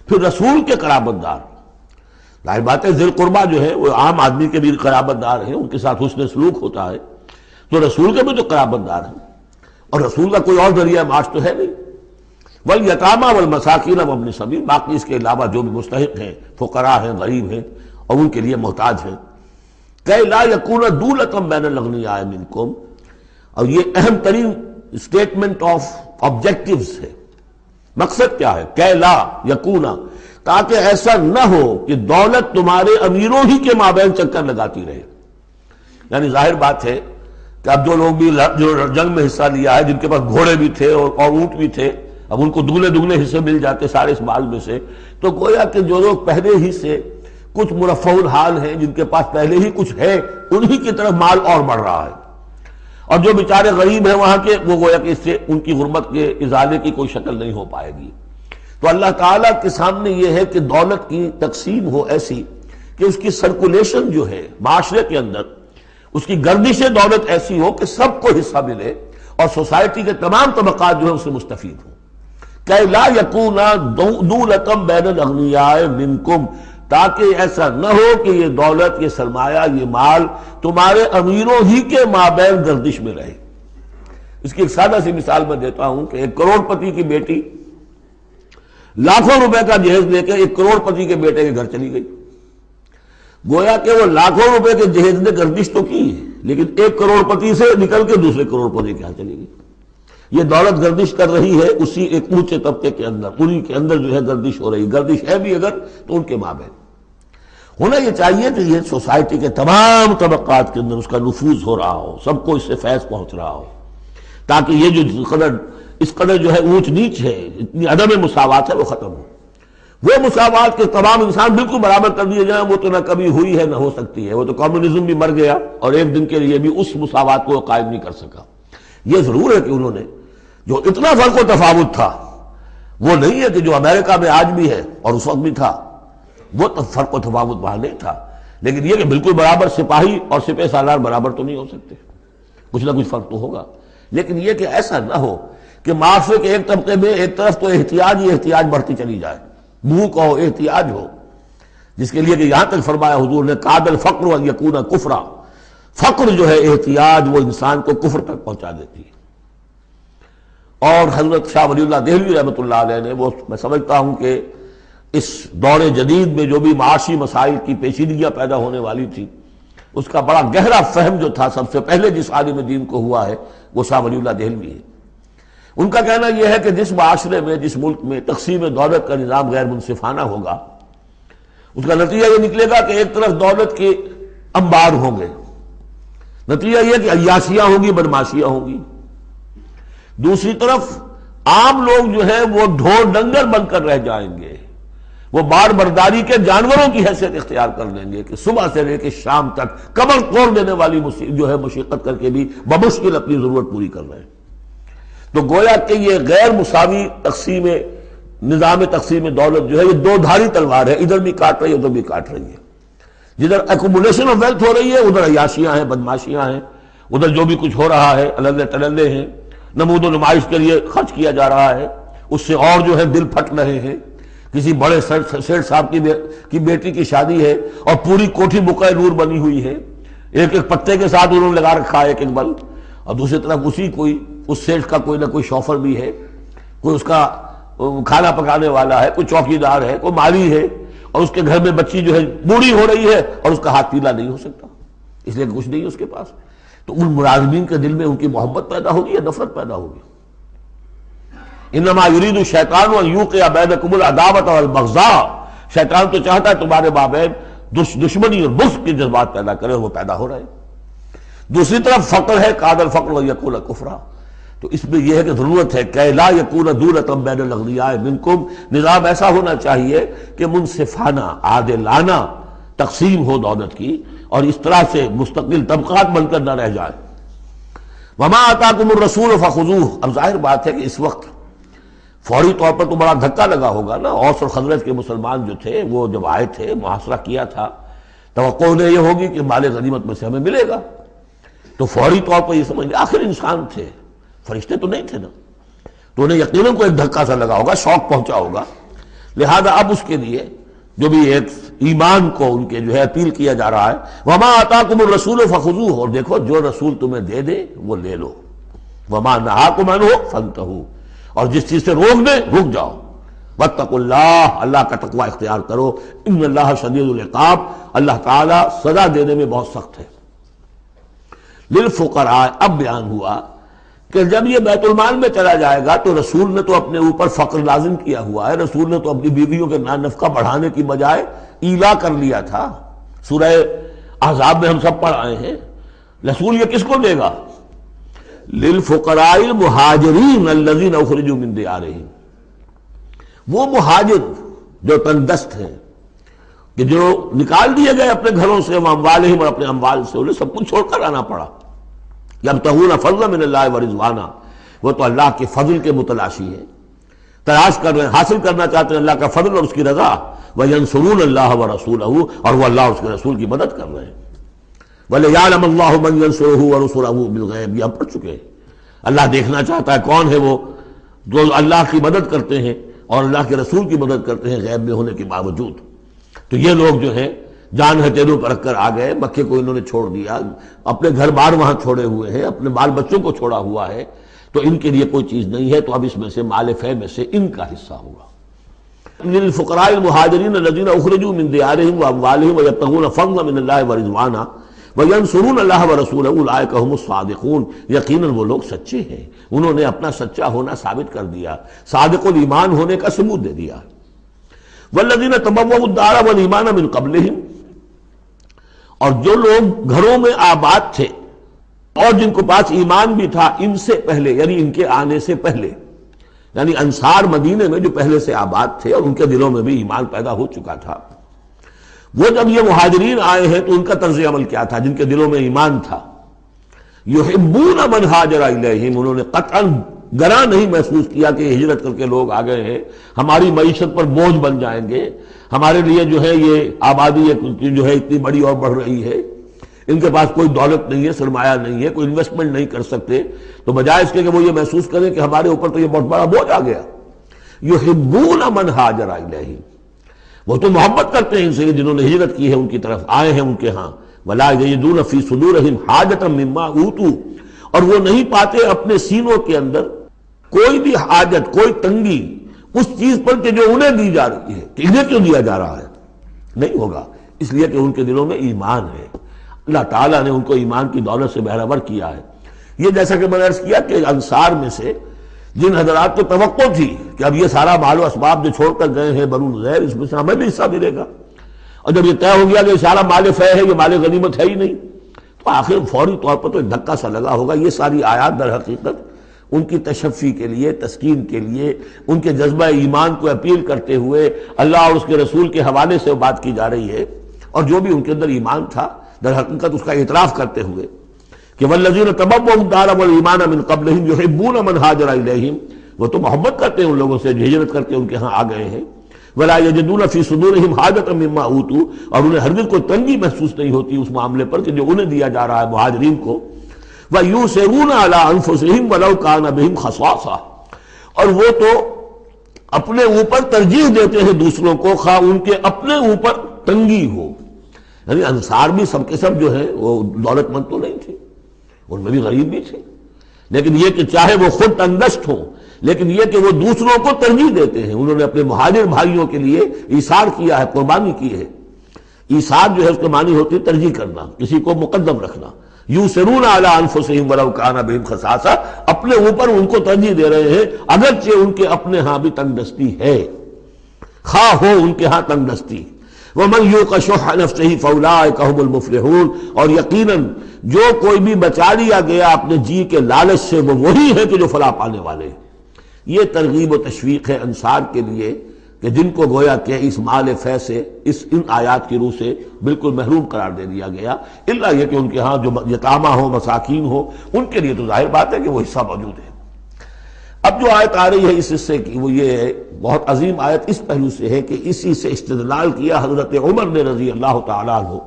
پھر رسول کے قرابت دار، ظاہر بات ہے ذی القربیٰ جو ہے وہ عام آدمی کے بھی قرابت دار ہیں، ان کے ساتھ حسن سلوک ہوتا ہے، تو رسول کے بھی تو قرابت دار ہیں، اور رسول کا کوئی اور ذریعہ معاش تو ہے نہیں۔ والیتامى والمساکین وابن السبیل، باقی اس کے علاوہ جو بھی مستحق ہیں، فقراء ہیں، غریب ہیں اور ان کے لیے محتاج ہیں، کہ لا یکون دولۃ بین الاغنیاء منکم، اور یہ اہم ترین اسٹیٹمنٹ آف آبجیکٹیوز ہے۔ مقصد کیا ہے؟ کہ لا یکون، تاکہ ایسا نہ ہو کہ دولت تمہارے امیروں ہی کے مابین چکر لگاتی رہے۔ یعنی ظاہر بات ہے کہ اب جو لوگ بھی جو جنگ میں حصہ لیا ہے، جن کے پاس گھوڑے بھی تھے اور اونٹ بھی تھے، اب ان کو دگنے حصے مل جاتے سارے اس مال میں سے، تو گویا کہ جو لوگ پہلے ہی سے کچھ مرفع الحال ہیں، جن کے پاس پہلے ہی کچھ ہے، انہی کی طرف مال اور بڑھ رہا ہے، اور جو بیچارے غریب ہیں وہاں کے، وہ گویا کہ اس سے ان کی غربت کے ازالے کی کوئی شکل نہیں ہو پائے گی۔ تو اللہ تعالیٰ کے سامنے یہ ہے کہ دولت کی تقسیم ہو ایسی کہ اس کی سرکولیشن جو ہے معاشرے کے اندر، اس کی گردش دولت ایسی ہو کہ سب کو حصہ ملے اور سوسائٹی کے تمام طبقات جو ہے اس سے مستفید ہوں۔ کہ لا یکون دولۃ بین الاغنیاء منکم، تاکہ ایسا نہ ہو کہ یہ دولت، یہ سرمایہ، یہ مال تمہارے امیروں ہی کے مابین گردش میں رہے۔ اس کی ایک سادہ سی مثال میں دیتا ہوں کہ ایک کروڑ پتی کی بیٹی لاکھوں روپے کا جہیز لے کے ایک کروڑ پتی کے بیٹے کے گھر چلی گئی، گویا کہ وہ لاکھوں روپے کے جہیز نے گردش تو کی ہے، لیکن ایک کروڑ پتی سے نکل کے دوسرے کروڑ پتی کے ہاں چلی گئی۔ یہ دولت گردش کر رہی ہے اسی ایک اونچے طبقے کے اندر، انہی کے اندر جو ہے گردش ہو رہی، گردش ہے بھی اگر تو ان کے مابین۔ ہونا یہ چاہیے کہ یہ سوسائٹی کے تمام طبقات کے اندر اس کا نفوذ ہو رہا ہو، سب کو اس سے فیض پہنچ رہا ہو، تاکہ یہ جو اس قدر جو ہے اونچ نیچ ہے، اتنی عدم مساوات ہے، وہ ختم ہو۔ وہ مساوات کے تمام انسان بالکل برابر کر دیے جائیں، وہ تو نہ کبھی ہوئی ہے نہ ہو سکتی ہے، وہ تو کمیونزم بھی مر گیا اور ایک دن کے لیے بھی اس مساوات کو قائم نہیں کر سکا۔ یہ ضرور ہے کہ انہوں نے جو اتنا فرق و تفاوت تھا، وہ نہیں ہے کہ جو امریکہ میں آج بھی ہے اور اس وقت بھی تھا، وہ فرق و تفاوت وہاں نہیں تھا، لیکن یہ کہ بالکل برابر سپاہی اور سپہ سالار برابر تو نہیں ہو سکتے، کچھ نہ کچھ فرق تو ہوگا، لیکن یہ کہ ایسا نہ ہو کہ معاشرے کے ایک طبقے میں ایک طرف تو احتیاج ہی احتیاج بڑھتی چلی جائے، بھوک ہو، احتیاج ہو، جس کے لیے کہ یہاں تک فرمایا حضور نے کاد الفقر ان یکون کفرا، فقر جو ہے احتیاج وہ انسان کو کفر تک پہنچا دیتی ہے۔ اور حضرت شاہ ولی اللہ دہلوی رحمۃ اللہ علیہ نے، وہ میں سمجھتا ہوں کہ اس دور جدید میں جو بھی معاشی مسائل کی پیچیدگیاں پیدا ہونے والی تھی، اس کا بڑا گہرا فہم جو تھا سب سے پہلے جس عالم دین کو ہوا ہے وہ شاہ ولی اللہ دہلوی ہے۔ ان کا کہنا یہ ہے کہ جس معاشرے میں، جس ملک میں تقسیم دولت کا نظام غیر منصفانہ ہوگا، اس کا نتیجہ یہ نکلے گا کہ ایک طرف دولت کے انبار ہوں گے، نتیجہ یہ کہ عیاشیاں ہوں گی، بدماشیاں ہوں گی، دوسری طرف عام لوگ جو ہے وہ ڈھور ڈنگر بن کر رہ جائیں گے، وہ بار برداری کے جانوروں کی حیثیت اختیار کر لیں گے کہ صبح سے لے کے شام تک کمر توڑ دینے والی جو ہے مشقت کر کے بھی بمشکل اپنی ضرورت پوری کر رہے ہیں۔ تو گویا کہ یہ غیر مساوی تقسیم نظام تقسیم دولت جو ہے یہ دو دھاری تلوار ہے، ادھر بھی کاٹ رہی ہے ادھر بھی کاٹ رہی ہے۔ جدھر ایکومولیشن آف ویلتھ ہو رہی ہے ادھر عیاشیاں ہیں، بدماشیاں ہیں، ادھر جو بھی کچھ ہو رہا ہے اللے تللے ہیں، نمود و نمائش کے لیے خرچ کیا جا رہا ہے، اس سے اور جو ہے دل پھٹ رہے ہیں۔ کسی بڑے سیٹ صاحب کی بیٹی کی شادی ہے اور پوری کوٹھی بقع نور بنی ہوئی ہے، ایک ایک پتے کے ساتھ انہوں نے لگا رکھا ہے ایک ایک بلب، اور دوسری طرف اس سیٹ کا کوئی نہ کوئی شوفر بھی ہے، کوئی اس کا کھانا پکانے والا ہے، کوئی چوکیدار ہے، کوئی مالی ہے، اور اس کے گھر میں بچی جو ہے بوڑھی ہو رہی ہے اور اس کا ہاتھ پیلا نہیں ہو سکتا اس لیے کہ کچھ نہیں ہے اس کے پاس۔ تو ان ملازمین کے دل میں ان کی محبت پیدا ہوگی یا نفرت پیدا ہوگی؟ انما یرید الشیطان ان یوقع بینکم العداوۃ والبغضاء، شیطان تو چاہتا ہے تمہارے مابین دشمنی اور بغض کے جذبات پیدا کرے، اور وہ پیدا ہو رہے ہیں۔ دوسری طرف فقر ہے، کاد الفقر ویکون کفرا، تو اس میں یہ ہے کہ ضرورت ہے کہ لا یکون دولۃ بین الاغنیاء منکم، نظام ایسا ہونا چاہیے کہ منصفانہ عادلانہ تقسیم ہو دولت کی، اور اس طرح سے مستقل طبقات بن کر نہ رہ جائے۔ وما آتاکم الرسول فخذوہ، اب ظاہر بات ہے کہ اس وقت فوری طور پر تو بڑا دھکا لگا ہوگا نا، اوس اور خزرج کے مسلمان جو تھے وہ جب آئے تھے محاصرہ کیا تھا، توقع انہیں یہ ہوگی کہ مال غنیمت میں سے ہمیں ملے گا، تو فوری طور پر یہ سمجھ لیں آخر انسان تھے، فرشتے تو نہیں تھے نا، تو انہیں یقیناً کوئی ایک دھکا سا لگا ہوگا، شوق پہنچا ہوگا، لہذا اب اس کے لیے جو بھی ایک ایمان کو ان کے جو ہے اپیل کیا جا رہا ہے، وما آتاکم الرسول فخذوہ، اور دیکھو جو رسول تمہیں دے دے وہ لے لو، وما نہاکم عنہ فانتہوا، اور جس چیز سے روک دے رک جاؤ، واتقوا اللہ، اللہ کا تقوی اختیار کرو، ان اللہ شدید العقاب، اللہ تعالیٰ سزا دینے میں بہت سخت ہے۔ للفقراء، اب بیان ہوا کہ جب یہ بیت المال میں چلا جائے گا تو رسول نے تو اپنے اوپر فقر لازم کیا ہوا ہے، رسول نے تو اپنی بیویوں کے نفقہ بڑھانے کی بجائے ایلا کر لیا تھا، سورہ احزاب میں ہم سب پڑھ آئے ہیں۔ رسول یہ کس کو دے گا؟ للفقراء المہاجرین الذین اخرجوا من دیارہم، وہ مہاجر جو تندست ہیں، کہ جو نکال دیے گئے اپنے گھروں سے، اموالہم، اور اپنے اموال سے، انہیں سب کچھ چھوڑ کر آنا پڑا، یبتغون فضلا من اللہ ورضوانا، وہ تو اللہ کے فضل کے متلاشی ہیں، تلاش کر رہے ہیں، حاصل کرنا چاہتے ہیں اللہ کا فضل اور اس کی رضا، وینصرون اللہ ورسولہ، اور وہ اللہ اور اس کے رسول کی مدد کر رہے ہیں۔ وَلِيَعْلَمَ اللَّهُ مَن يَنصُرُهُ وَرُسُلَهُ بِالْغَیب، یہ ہم پڑھ چکے ہیں، اللہ دیکھنا چاہتا ہے کون ہے وہ جو اللہ کی مدد کرتے ہیں اور اللہ کے رسول کی مدد کرتے ہیں غیب میں ہونے کے باوجود۔ تو یہ لوگ جو ہیں جان ہتھیلیوں پر رکھ کر آ گئے، مکے کو انہوں نے چھوڑ دیا، اپنے گھر بار وہاں چھوڑے ہوئے ہیں، اپنے بال بچوں کو چھوڑا ہوا ہے، تو ان کے لیے کوئی چیز نہیں ہے، تو اب اس میں سے مال فے میں سے ان کا حصہ ہوگا۔ للفقراء المہاجرین الذین اخرجوا من دیارہم واموالہم ویبتغون فضلا من اللہ ورضوانا وینصرون اللہ ورسولہ اولئک هم الصادقون، یقیناً وہ لوگ سچے ہیں، انہوں نے اپنا سچا ہونا ثابت کر دیا، صادق الایمان ہونے کا ثبوت دے دیا۔ والذین تبوؤا الدار والایمان من قبلہم، اور جو لوگ گھروں میں آباد تھے اور جن کو پاس ایمان بھی تھا ان سے پہلے، یعنی ان کے آنے سے پہلے، یعنی انصار مدینے میں جو پہلے سے آباد تھے اور ان کے دلوں میں بھی ایمان پیدا ہو چکا تھا، وہ جب یہ مہاجرین آئے ہیں تو ان کا طرز عمل کیا تھا؟ جن کے دلوں میں ایمان تھا، یحبون من ہاجر الیہم، انہوں نے قطعاً گراں نہیں محسوس کیا کہ یہ ہجرت کر کے لوگ آ گئے ہیں، ہماری معیشت پر بوجھ بن جائیں گے، ہمارے لیے جو ہے یہ آبادی جو ہے اتنی بڑی اور بڑھ رہی ہے، ان کے پاس کوئی دولت نہیں ہے، سرمایہ نہیں ہے، کوئی انویسٹمنٹ نہیں کر سکتے، تو بجائے اس کے کہ وہ یہ محسوس کریں کہ ہمارے اوپر تو یہ بہت بڑا بوجھ آ گیا، یحبون من ہاجر الیہم، وہ تو محبت کرتے ہیں ان سے جنہوں نے ہجرت کی ہے، ان کی طرف آئے ہیں ان کے ہاں، ولا یجدون فی صدورہم حاجۃ مما اوتوا، اور وہ نہیں پاتے اپنے سینوں کے اندر کوئی بھی حاجت، کوئی تنگی اس چیز پر کہ جو انہیں دی جا رہی ہے، کہ انہیں کیوں دیا جا رہا ہے، نہیں ہوگا، اس لیے کہ ان کے دلوں میں ایمان ہے، اللہ تعالیٰ نے ان کو ایمان کی دولت سے بہرہور کیا ہے۔ یہ جیسا کہ میں نے عرض کیا کہ انصار میں سے جن حضرات کو توقع تھی کہ اب یہ سارا مال و اسباب جو چھوڑ کر گئے ہیں بنو نذیر، اس میں سے ہمیں بھی حصہ ملے گا، اور جب یہ طے ہو گیا کہ یہ سارا مال فے ہے، یہ مال غنیمت ہے ہی نہیں، تو آخر فوری طور پر تو ایک دھکا سا لگا ہوگا۔ یہ ساری آیات در حقیقت ان کی تشفی کے لیے، تسکین کے لیے، ان کے جذبہ ایمان کو اپیل کرتے ہوئے اللہ اور اس کے رسول کے حوالے سے بات کی جا رہی ہے، اور جو بھی ان کے اندر ایمان تھا در حقیقت اس کا اعتراف کرتے ہوئے کہ والذین تبوؤا الدار والایمان من قبلہم یحبون من ہاجر الیہم، وہ تو محبت کرتے ہیں ان لوگوں سے جو ہجرت کر کے ان کے ہاں آ گئے ہیں، ولا یجدون فی صدورہم حاجۃ مما اوتوا، اور انہیں ہرگز کوئی تنگی محسوس نہیں ہوتی اس معاملے پر کہ جو انہیں دیا جا رہا ہے مہاجرین کو، وَيُؤْثِرُونَ عَلَىٰ أَنفُسِهِمْ وَلَوْ كَانَ بِهِمْ خَصَاصَةٌ، اور وہ تو اپنے اوپر ترجیح دیتے ہیں دوسروں کو خواہ ان کے اپنے اوپر تنگی ہو۔ یعنی انصار بھی سب کے سب جو ہے وہ دولت مند تو نہیں تھے، ان میں بھی غریب بھی تھے، لیکن یہ کہ چاہے وہ خود تنگدست ہو، لیکن یہ کہ وہ دوسروں کو ترجیح دیتے ہیں، انہوں نے اپنے مہاجر بھائیوں کے لیے ایثار کیا ہے، قربانی کی ہے۔ ایثار جو ہے اس کے معنی ہوتی ہے ترجیح کرنا، کسی کو مقدم رکھنا۔ یوسرون علی انفسہم ولو کان بہم خصاصہ، اپنے اوپر ان کو ترجیح دے رہے ہیں اگرچہ ان کے اپنے ہاں بھی تنگ دستی ہے، خواہ ہو ان کے ہاں تنگ دستی۔ ومن یوق شح نفسہ فاولئک هم المفلحون، اور یقیناً جو کوئی بھی بچا لیا گیا اپنے جی کے لالچ سے وہ وہی ہے کہ جو فلاح پانے والے ہیں۔ یہ ترغیب و تشویق ہے انصار کے لیے کہ جن کو گویا کہ اس مال فے سے، ان آیات کی روح سے بالکل محروم قرار دے دیا گیا، الا یہ کہ ان کے ہاں جو یتامہ ہو، مساکین ہو، ان کے لیے تو ظاہر بات ہے کہ وہ حصہ موجود ہے۔ اب جو آیت آ رہی ہے اس حصے کی، وہ یہ ہے، بہت عظیم آیت اس پہلو سے ہے کہ اسی سے استدلال کیا حضرت عمر نے رضی اللہ تعالیٰ عنہ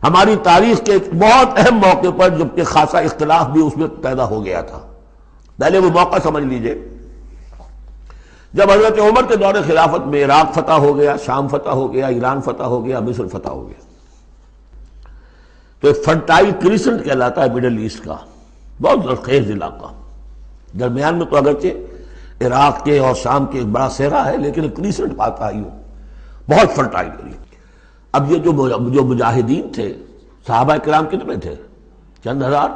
ہماری تاریخ کے ایک بہت اہم موقع پر، جبکہ خاصا اختلاف بھی اس میں پیدا ہو گیا تھا۔ پہلے وہ موقع سمجھ لیجئے، جب حضرت عمر کے دور خلافت میں عراق فتح ہو گیا، شام فتح ہو گیا، ایران فتح ہو گیا، مصر فتح ہو گیا، تو ایک فرٹائل کریسنٹ کہلاتا ہے مڈل ایسٹ کا، بہت زرخیز علاقہ، درمیان میں تو اگرچہ عراق کے اور شام کے ایک بڑا صحرا ہے، لیکن ایک کریسنٹ پاتا ہے، یوں بہت فرٹائل ایریا۔ اب یہ جو مجاہدین تھے، صحابہ کرام کتنے تھے؟ چند ہزار۔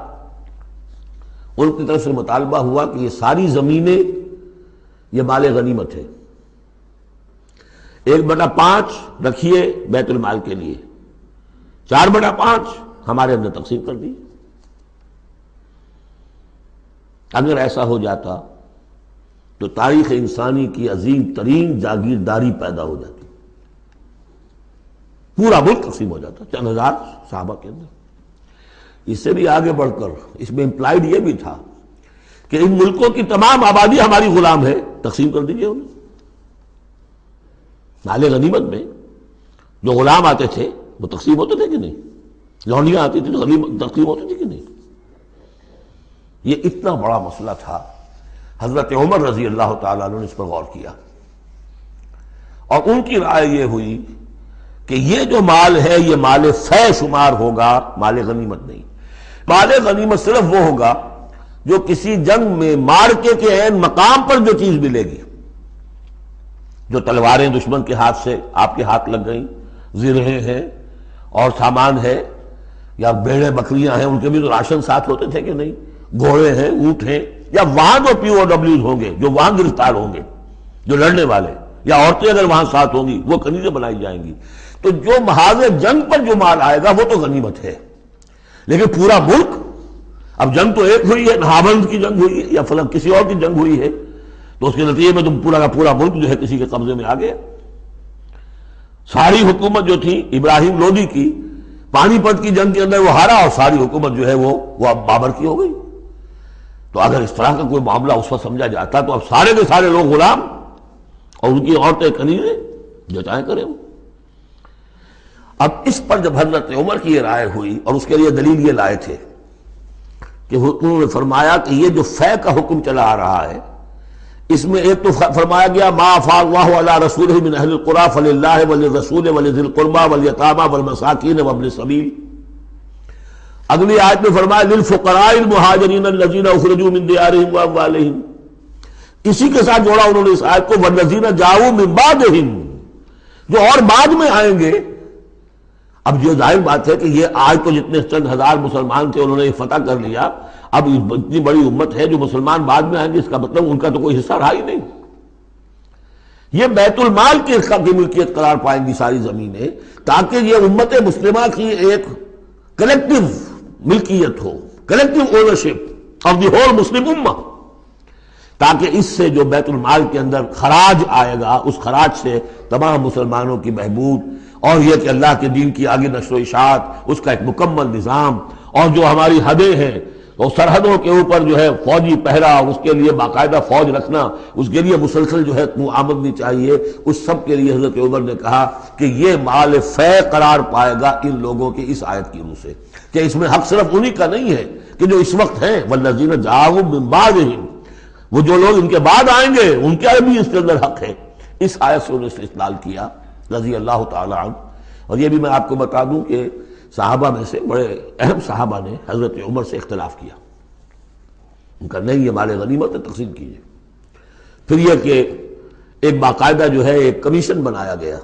ان کی طرف سے مطالبہ ہوا کہ یہ ساری زمینیں یہ مال غنیمت ہے، 1/5 رکھیے بیت المال کے لیے، 4/5 ہمارے اندر تقسیم کر دی۔ اگر ایسا ہو جاتا تو تاریخ انسانی کی عظیم ترین جاگیرداری پیدا ہو جاتی، پورا ملک تقسیم ہو جاتا چند ہزار صحابہ کے اندر۔ اس سے بھی آگے بڑھ کر اس میں امپلائڈ یہ بھی تھا کہ ان ملکوں کی تمام آبادی ہماری غلام ہے، تقسیم کر دیجئے انہیں۔ مال غنیمت میں جو غلام آتے تھے وہ تقسیم ہوتے تھے کہ نہیں؟ لونڈیاں آتی تھی تو تقسیم ہوتی تھی کہ نہیں؟ یہ اتنا بڑا مسئلہ تھا، حضرت عمر رضی اللہ تعالیٰ عنہ نے اس پر غور کیا، اور ان کی رائے یہ ہوئی کہ یہ جو مال ہے یہ مال فے شمار ہوگا، مال غنیمت نہیں۔ مال غنیمت صرف وہ ہوگا جو کسی جنگ میں مارکے کے عین مقام پر جو چیز ملے گی، جو تلواریں دشمن کے ہاتھ سے آپ کے ہاتھ لگ گئیں، زرہیں ہیں اور سامان ہے، یا بھیڑیں بکریاں ہیں، ان کے بھی تو راشن ساتھ ہوتے تھے کہ نہیں، گھوڑے ہیں، اونٹ ہیں، یا وہاں جو پی او ڈبلیوز ہوں گے جو وہاں گرفتار ہوں گے، جو لڑنے والے، یا عورتیں اگر وہاں ساتھ ہوں گی وہ کنیزیں بنائی جائیں گی، تو جو محاذ جنگ پر جو مال آئے گا وہ تو غنیمت ہے۔ لیکن پورا ملک، اب جنگ تو ایک ہوئی ہے، نہاوند کی جنگ ہوئی ہے یا فلاں کسی اور کی جنگ ہوئی ہے، تو اس کے نتیجے میں تم پورا کا پورا ملک جو ہے کسی کے قبضے میں آ گیا۔ ساری حکومت جو تھی ابراہیم لودھی کی، پانی پت کی جنگ کے اندر وہ ہارا، اور ساری حکومت جو ہے وہ اب بابر کی ہو گئی۔ تو اگر اس طرح کا کوئی معاملہ اس وقت سمجھا جاتا تو اب سارے کے سارے لوگ غلام اور ان کی عورتیں کنیزیں، جو چاہیں کریں۔ اب اس پر جب حضرت عمر کی یہ رائے ہوئی، اور اس کے لیے دلیل یہ لائے تھے کہ انہوں نے فرمایا کہ یہ جو فے کا حکم چلا آ رہا ہے، اس میں ایک تو فرمایا گیا ما افاء اللہ علی رسولہ من اہل القری فللہ وللرسول ولذی القربى والیتامى والمساکین وابن السبیل۔ اگلی آیت میں فرمایا للفقراء المہاجرین الذین اخرجوا من دیارہم واموالہم، اسی کے ساتھ جوڑا انہوں نے اس آیت کو والذین جاؤوا من بعدہم، جو اور بعد میں آئیں گے۔ اب جو ظاہر بات ہے کہ یہ آج تو جتنے چند ہزار مسلمان تھے انہوں نے فتح کر لیا، اب اتنی بڑی امت ہے جو مسلمان بعد میں آئیں گے، اس کا مطلب ان کا تو کوئی حصہ رہا ہی نہیں۔ یہ بیت المال کی ملکیت قرار پائیں گی ساری زمینیں، تاکہ یہ امت مسلمہ کی ایک کلیکٹیو ملکیت ہو، collective ownership of the whole Muslim Ummah. تاکہ اس سے جو بیت المال کے اندر خراج آئے گا اس خراج سے تمام مسلمانوں کی بہبود، اور یہ کہ اللہ کے دین کی آگے نشر و اشاعت، اس کا ایک مکمل نظام، اور جو ہماری حدیں ہیں وہ سرحدوں کے اوپر جو ہے فوجی پہرا، اس کے لیے باقاعدہ فوج رکھنا، اس کے لیے مسلسل جو ہے آمدنی چاہیے، اس سب کے لیے حضرت عمر نے کہا کہ یہ مال فے قرار پائے گا ان لوگوں کی اس آیت کی روح سے، کہ اس میں حق صرف انہی کا نہیں ہے کہ جو اس وقت ہیں، والذین جاءوا من بعدہم، وہ جو لوگ ان کے بعد آئیں گے ان کا بھی اس کے اندر حق ہے۔ اس آیت سے انہوں نے استدلال کیا رضی اللہ تعالی عنہ۔ اور یہ بھی میں آپ کو بتا دوں کہ صحابہ میں سے بڑے اہم صحابہ نے حضرت عمر سے اختلاف کیا، ان کا نہیں یہ مال غنیمت ہے تقسیم کیجیے۔ پھر یہ کہ ایک باقاعدہ جو ہے ایک کمیشن بنایا گیا،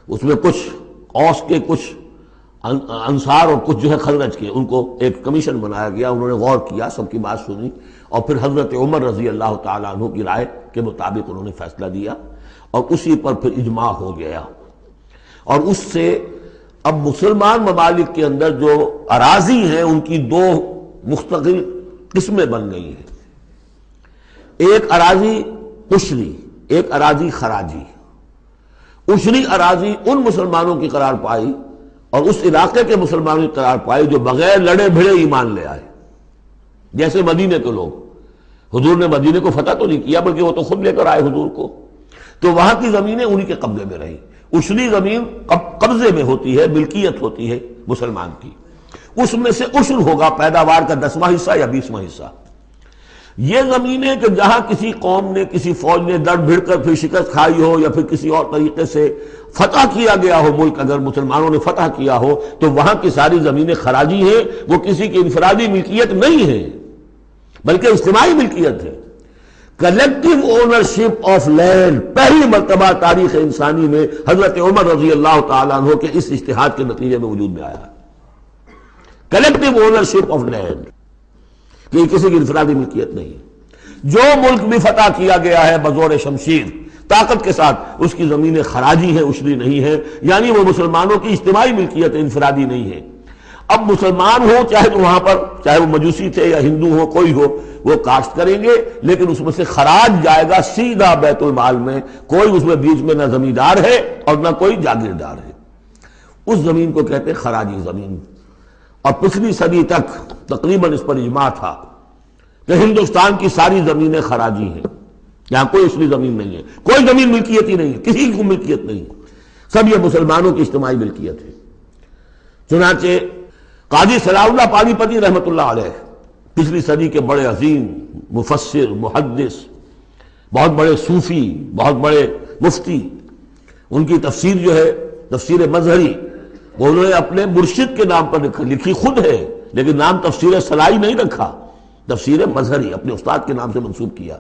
اس میں کچھ اوس کے، کچھ انصار اور کچھ جو ہے خزرج کے، ان کو ایک کمیشن بنایا گیا، انہوں نے غور کیا، سب کی بات سنی، اور پھر حضرت عمر رضی اللہ تعالیٰ عنہ کی رائے کے مطابق انہوں نے فیصلہ دیا، اور اسی پر پھر اجماع ہو گیا۔ اور اس سے اب مسلمان ممالک کے اندر جو اراضی ہیں ان کی دو مستقل قسمیں بن گئی ہیں، ایک اراضی عشری، ایک اراضی خراجی۔ عشری اراضی ان مسلمانوں کی قرار پائی اور اس علاقے کے مسلمانوں کی قرار پائی جو بغیر لڑے بھڑے ایمان لے آئے، جیسے مدینے کے لوگ۔ حضور نے مدینے کو فتح تو نہیں کیا بلکہ وہ تو خود لے کر آئے حضور کو، تو وہاں کی زمینیں انہی کے قبضے میں رہیں۔ عشری زمین قبضے میں ہوتی ہے، ملکیت ہوتی ہے مسلمان کی، اس میں سے عشر ہوگا پیداوار کا 10واں حصہ یا 20واں حصہ۔ یہ زمینیں کہ جہاں کسی قوم نے، کسی فوج نے لڑ بھڑ کر پھر شکست کھائی ہو، یا پھر کسی اور طریقے سے فتح کیا گیا ہو ملک، اگر مسلمانوں نے فتح کیا ہو تو وہاں کی ساری زمینیں خراجی ہیں، وہ کسی کی انفرادی ملکیت نہیں ہے بلکہ اجتماعی ملکیت ہے۔ کلیکٹو اونرشپ آف لینڈ پہلی مرتبہ تاریخ انسانی میں حضرت عمر رضی اللہ تعالیٰ عنہ کے اس اجتہاد کے نتیجے میں وجود میں آیا، کلیکٹو اونرشپ آف لینڈ، کہ یہ کسی کی انفرادی ملکیت نہیں ہے۔ جو ملک بھی فتح کیا گیا ہے بزور شمشیر طاقت کے ساتھ، اس کی زمینیں خراجی ہیں، عشری نہیں ہے، یعنی وہ مسلمانوں کی اجتماعی ملکیت ہے، انفرادی نہیں ہے۔ اب مسلمان ہو چاہے تو وہاں پر، چاہے وہ مجوسی تھے یا ہندو ہو، کوئی ہو، وہ کاشت کریں گے، لیکن اس میں سے خراج جائے گا سیدھا بیت المال میں، کوئی اس میں بیچ میں نہ زمیندار ہے اور نہ کوئی جاگیردار ہے۔ اس زمین کو کہتے ہیں خراجی زمین۔ اور پچھلی صدی تک تقریباً اس پر اجماع تھا کہ ہندوستان کی ساری زمینیں خراجی ہیں، یہاں کوئی اصلی زمین نہیں ہے، کوئی زمین ملکیت ہی نہیں ہے، کسی کو ملکیت نہیں ہے، سب یہ مسلمانوں کی اجتماعی ملکیت ہے۔ چنانچہ قاضی صلاح اللہ پانی پتی رحمۃ اللہ علیہ، پچھلی صدی کے بڑے عظیم مفسر، محدث، بہت بڑے صوفی، بہت بڑے مفتی، ان کی تفسیر جو ہے تفسیر مظہری، وہ انہوں نے اپنے مرشد کے نام پر لکھی خود ہے، لیکن نام تفسیر صلاحی نہیں رکھا، تفسیر مظہری اپنے استاد کے نام سے منسوب کیا۔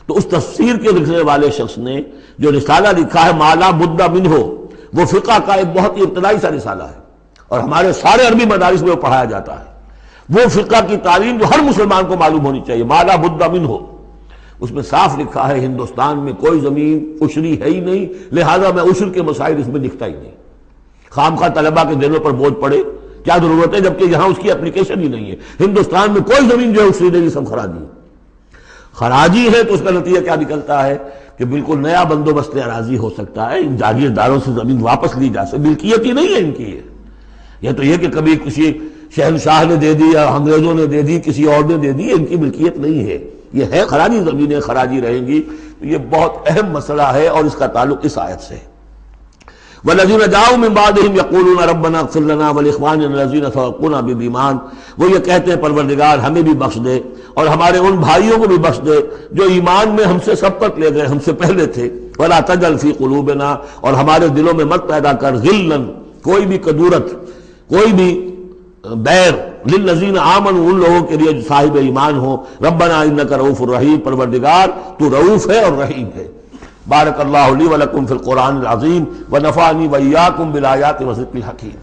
تو اس تفسیر کے لکھنے والے شخص نے جو رسالہ لکھا ہے مالا بدھ منہ، وہ فقہ کا ایک بہت ہی ابتدائی سا رسالہ ہے، اور ہمارے سارے عربی مدارس میں وہ پڑھایا جاتا ہے۔ وہ فقہ کی تعلیم جو ہر مسلمان کو معلوم ہونی چاہیے، مالا بدھ منہ، اس میں صاف لکھا ہے ہندوستان میں کوئی زمین عشری ہے ہی نہیں، لہذا میں عشر کے مسائل اس میں لکھتا ہی نہیں۔ خام خواہ طلبہ کے دلوں پر بوجھ پڑے، کیا ضرورت ہے، جبکہ یہاں اس کی اپلیکیشن ہی نہیں ہے۔ ہندوستان میں کوئی زمین جو ہے عشری نہیں، سب خراجی ہے۔ خراجی ہے تو اس کا نتیجہ کیا نکلتا ہے کہ بالکل نیا بندوبست اراضی ہو سکتا ہے، ان جاگیرداروں سے زمین واپس لی جا سکتی، ملکیت ہی نہیں ہے ان کی۔ یہ تو یہ کہ کبھی کسی شہنشاہ نے دے دی یا انگریزوں نے دے دی، کسی اور نے دے دی، ان کی ملکیت نہیں ہے، یہ ہے خراجی زمینیں، خراجی رہیں گی۔ یہ بہت اہم مسئلہ ہے اور اس کا تعلق اس آیت سے ہے۔ والذین جاءوا من بعدهم یقولون ربنا اغفر لنا ولاخواننا الذین سبقونا بالایمان، وہ یہ کہتے ہیں پروردگار ہمیں بھی بخش دے اور ہمارے ان بھائیوں کو بھی بخش دے جو ایمان میں ہم سے سبقت لے گئے، ہم سے پہلے تھے۔ ولا تجعل فی قلوبنا، اور ہمارے دلوں میں مت پیدا کر غلا، کوئی بھی کدورت، کوئی بھی بیر، للذین آمنوا، ان لوگوں کے لیے جو صاحب ایمان ہو۔ ربنا انک رؤوف الرحیم، پروردگار تو رؤوف ہے اور رحیم ہے۔ بارک اللہ لی ولکم فی القرآن العظیم ونفعنی وإیاکم بالآیات والذکر الحکیم۔